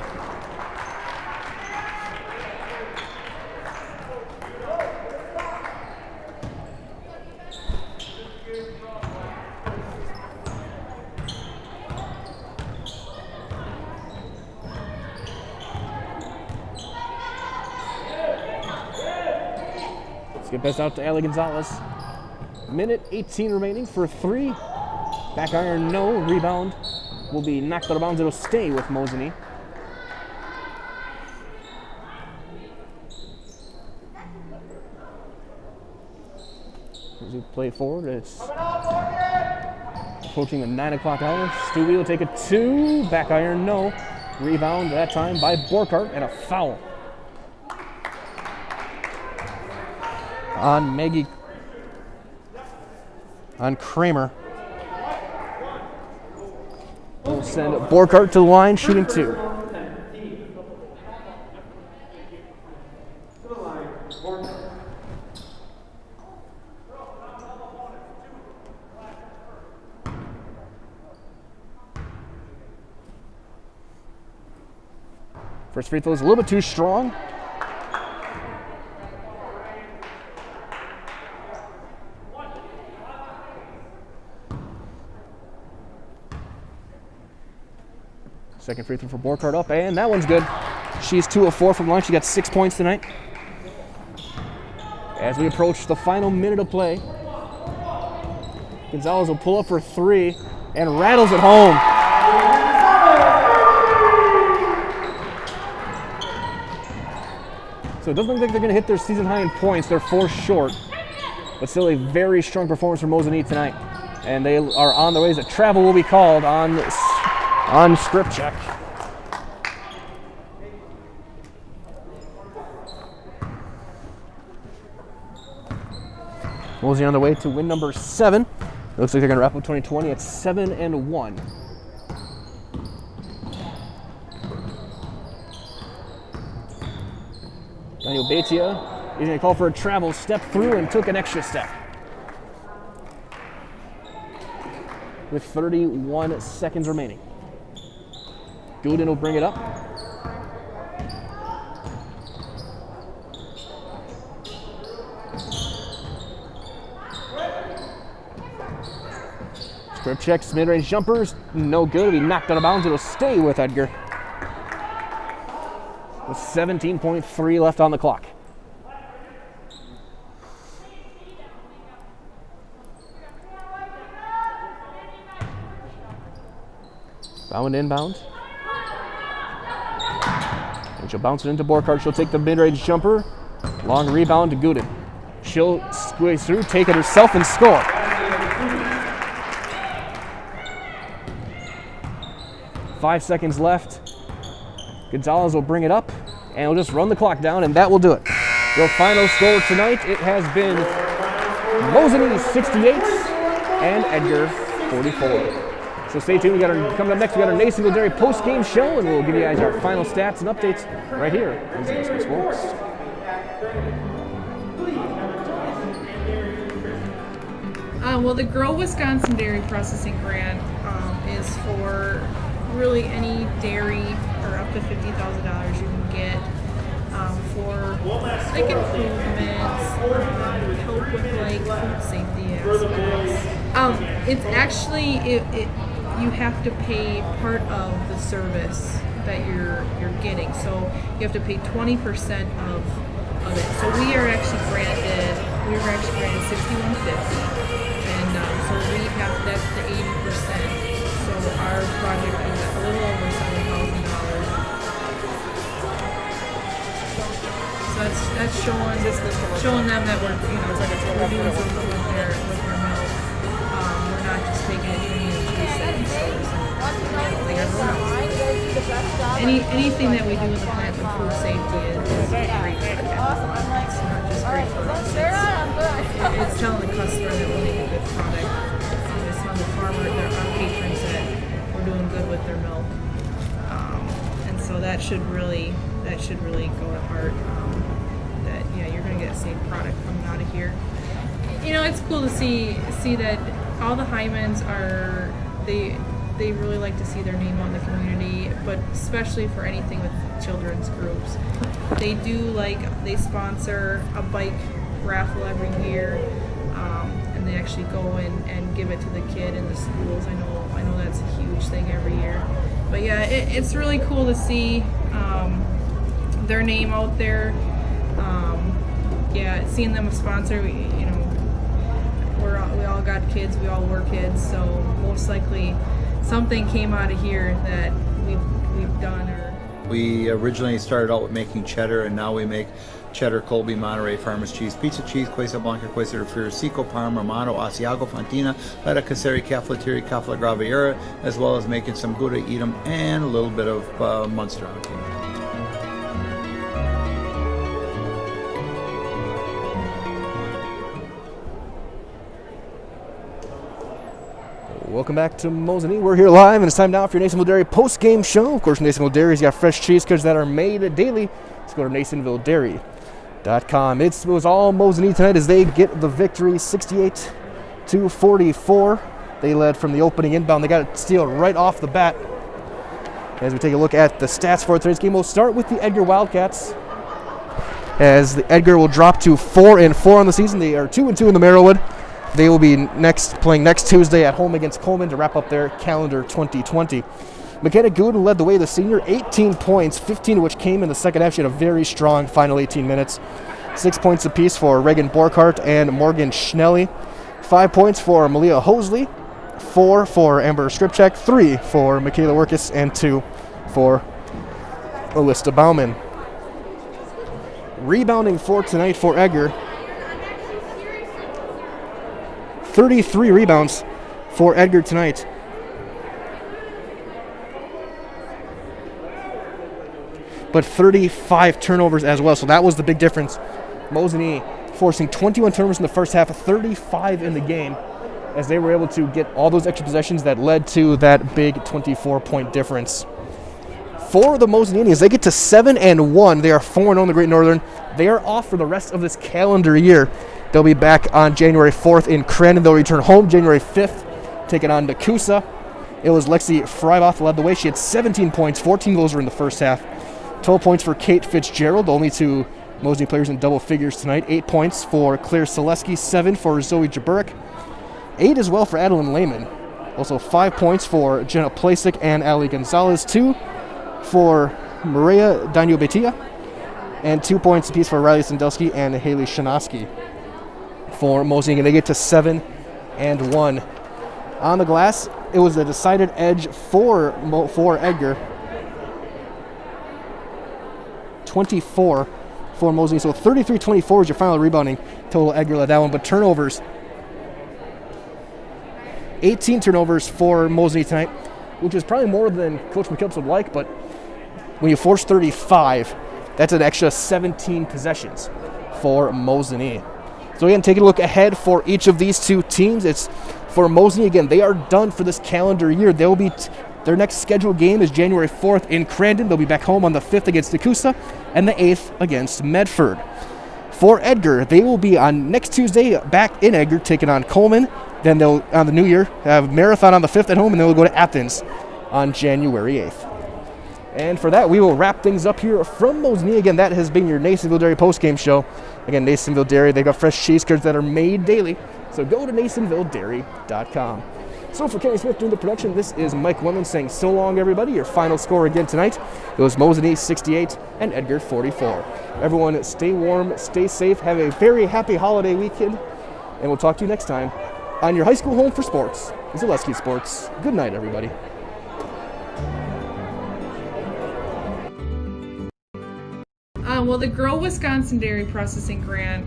Let's get best out to Ella Gonzalez. Minute 18 remaining for 3. Back iron, no. Rebound will be knocked out of bounds. It'll stay with Mosinee. As we play it forward, it's approaching the 9 o'clock hour. Stewie will take a 2. Back iron, no. Rebound that time by Borkart and a foul on Maggie, on Kramer. We'll send Borkart to the line, shooting 2. First free throw is a little bit too strong. Second free throw for Borkart up, and that one's good. She's 2 of 4 from line. She got 6 points tonight. As we approach the final minute of play, Gonzalez will pull up for 3 and rattles it home. So it doesn't look like they're going to hit their season high in points. They're 4 short, but still a very strong performance for Mosinee tonight. And they are on their ways. A travel will be called on script check. Mosinee on the way to win number 7. It looks like they're going to wrap up 2020 at 7-1. Daniel Beitia is going to call for a travel, step through, and took an extra step. With 31 seconds remaining. Gooden will bring it up. Strip checks, mid-range jumpers, no good. It'll be knocked out of bounds. It'll stay with Edgar. With 17.3 left on the clock. Bound inbound. And she'll bounce it into Borkhardt. She'll take the mid-range jumper. Long rebound to Gooden. She'll squeeze through, take it herself, and score. Five seconds left. Gonzalez will bring it up, and we'll just run the clock down, and that will do it. Your final score tonight, it has been Mosinee 68 and Edgar 44. So stay tuned. Coming up next, we got our Nasonville Dairy post-game show, and we'll give you guys our final stats and updates right here on ZSB Sports. Well, the Grow Wisconsin Dairy Processing Grant is for really any dairy or up to $50,000 you can get for like improvements, help with like food safety aspects. It's actually you have to pay part of the service that you're getting, so you have to pay 20% of it. So we were actually granted $61.50. So we have, that's the 80%. So our project is a little over $7,000. So that's showing them that we're doing something with their milk. We're not just taking it to the city stores like everyone else. Anything that we do in the plant with food safety is great for the plant. It's not just great for us. It's telling the customer that we're making a good product. It's telling the farmer, our patrons, that we're doing good with their milk. And so that should really go to heart. That you're going to get a safe product coming out of here. It's cool to see that all the Hymans are they really like to see their name on the community, but especially for anything with children's groups. They sponsor a bike raffle every year, and they actually go and give it to the kid in the schools. I know that's a huge thing every year. But yeah, it's really cool to see their name out there. Seeing them sponsor, we all got kids, we all were kids, so most likely something came out of here that we've done. We originally started out with making cheddar, and now we make cheddar, Colby, Monterey, Farmers cheese, pizza cheese, Quesa Blanca, Quesa de Furicico, Parma, Romano, Asiago, Fontina, Letta, Caseri, Cafflettieri, Cafla Graviera, as well as making some Gouda, Edam, and a little bit of Munster on it. Welcome back to Mosinee. We're here live, and it's time now for your Nasonville Dairy post-game show. Of course, Nasonville Dairy's got fresh cheese curds that are made daily. Let's go to NasonvilleDairy.com. It was all Mosinee tonight as they get the victory, 68-44. They led from the opening inbound. They got a steal right off the bat. As we take a look at the stats for tonight's game, we'll start with the Edgar Wildcats. As the Edgar will drop to 4-4 on the season. They are 2-2 in the Merrillwood. They will be playing next Tuesday at home against Coleman to wrap up their calendar 2020. McKenna Gooden led the way, the senior, 18 points, 15 of which came in the second half. She had a very strong final 18 minutes. 6 points apiece for Reagan Borkhardt and Morgan Schnelly. 5 points for Malia Hosley. 4 for Amber Skripchak. 3 for Michaela Workis. And 2 for Alysta Bauman. Rebounding for tonight for Edgar. 33 rebounds for Edgar tonight. But 35 turnovers as well, so that was the big difference. Mosinee forcing 21 turnovers in the first half, 35 in the game, as they were able to get all those extra possessions that led to that big 24-point difference. For the Mosineans, they get to 7-1. They are 4-0 in the Great Northern. They are off for the rest of this calendar year. They'll be back on January 4th in Crandon. They'll return home January 5th, taking on Nakusa. It was Lexi Freiboth led the way. She had 17 points, 14 goals were in the first half. 12 points for Kate Fitzgerald, the only two Mosinee players in double figures tonight. 8 points for Claire Selesky, 7 for Zoe Jaburek. 8 as well for Adeline Lehman. Also 5 points for Jenna Plasik and Ali Gonzalez. 2 for Maria Danio-Betia. And 2 points apiece for Riley Sandelsky and Haley Shanoski for Mosinee. And they get to 7-1. On the glass, it was a decided edge for Edgar. 24 for Mosinee. So 33-24 is your final rebounding total. Edgar led that one. But turnovers, 18 turnovers for Mosinee tonight, which is probably more than Coach McKellips would like. But when you force 35, that's an extra 17 possessions for Mosinee. So again, taking a look ahead for each of these two teams. It's for Mosinee, again, they are done for this calendar year. They'll be their next scheduled game is January 4th in Crandon. They'll be back home on the 5th against Nakusa and the 8th against Medford. For Edgar, they will be on next Tuesday back in Edgar taking on Coleman. Then they'll, on the new year, have Marathon on the 5th at home, and then we'll go to Athens on January 8th. And for that, we will wrap things up here from Mosinee. Again, that has been your Nasonville Dairy postgame show. Again, Nasonville Dairy, they've got fresh cheese curds that are made daily. So go to NasonvilleDairy.com. So for Kenny Smith doing the production, this is Mike Lemon saying so long, everybody. Your final score again tonight, it was Mosinee 68 and Edgar 44. Everyone stay warm, stay safe, have a very happy holiday weekend, and we'll talk to you next time on your high school home for sports, Zaleski Sports. Good night, everybody. Well, the Grow Wisconsin Dairy Processing Grant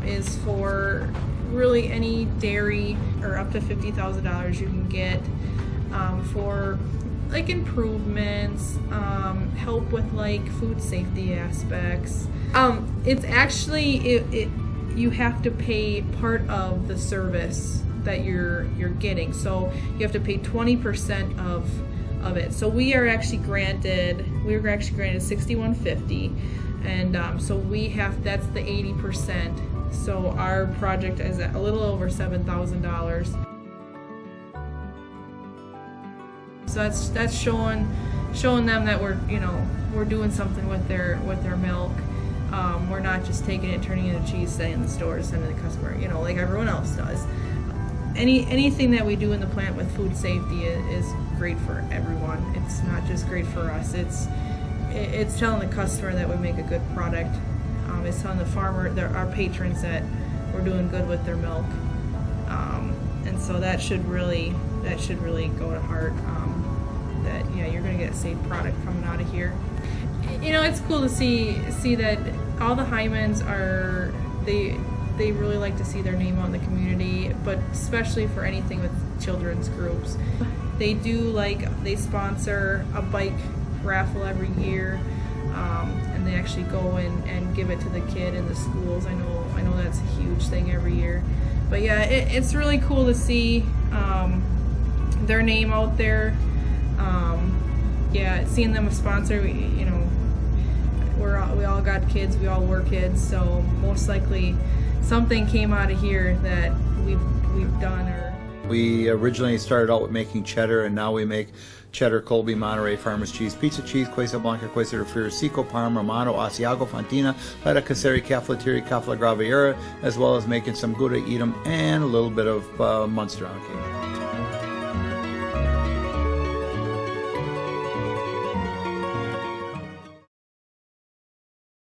is for really any dairy, or up to $50,000 you can get for like improvements, help with like food safety aspects. It's actually you have to pay part of the service that you're getting, so you have to pay 20% of it. So we were actually granted $6,150. And so that's the 80%. So our project is at a little over $7,000. So that's showing them that we're doing something with their milk. We're not just taking it, turning it into cheese, sending it in the store, sending it to the customer, like everyone else does. Anything that we do in the plant with food safety is great for everyone. It's not just great for us. It's telling the customer that we make a good product. It's telling the farmer, our patrons, that we're doing good with their milk. And so that should really go to heart. That you're going to get a safe product coming out of here. It's cool to see that all the Hymans they really like to see their name out in the community, but especially for anything with children's groups. They sponsor a bike raffle every year, and they actually go and give it to the kid in the schools. I know that's a huge thing every year, but yeah, it's really cool to see their name out there. Seeing them a sponsor, we all got kids, we all were kids, so most likely something came out of here that we've done. We originally started out with making cheddar, and now we make cheddar, Colby, Monterey, Farmers cheese, pizza cheese, Quesa Blanca, Quesa de Friar, Seco, Parma, Romano, Asiago, Fontina, Letta Caseri, Cafflettieri, Cafla Graviera, as well as making some Gouda Edam and a little bit of Munster on cake.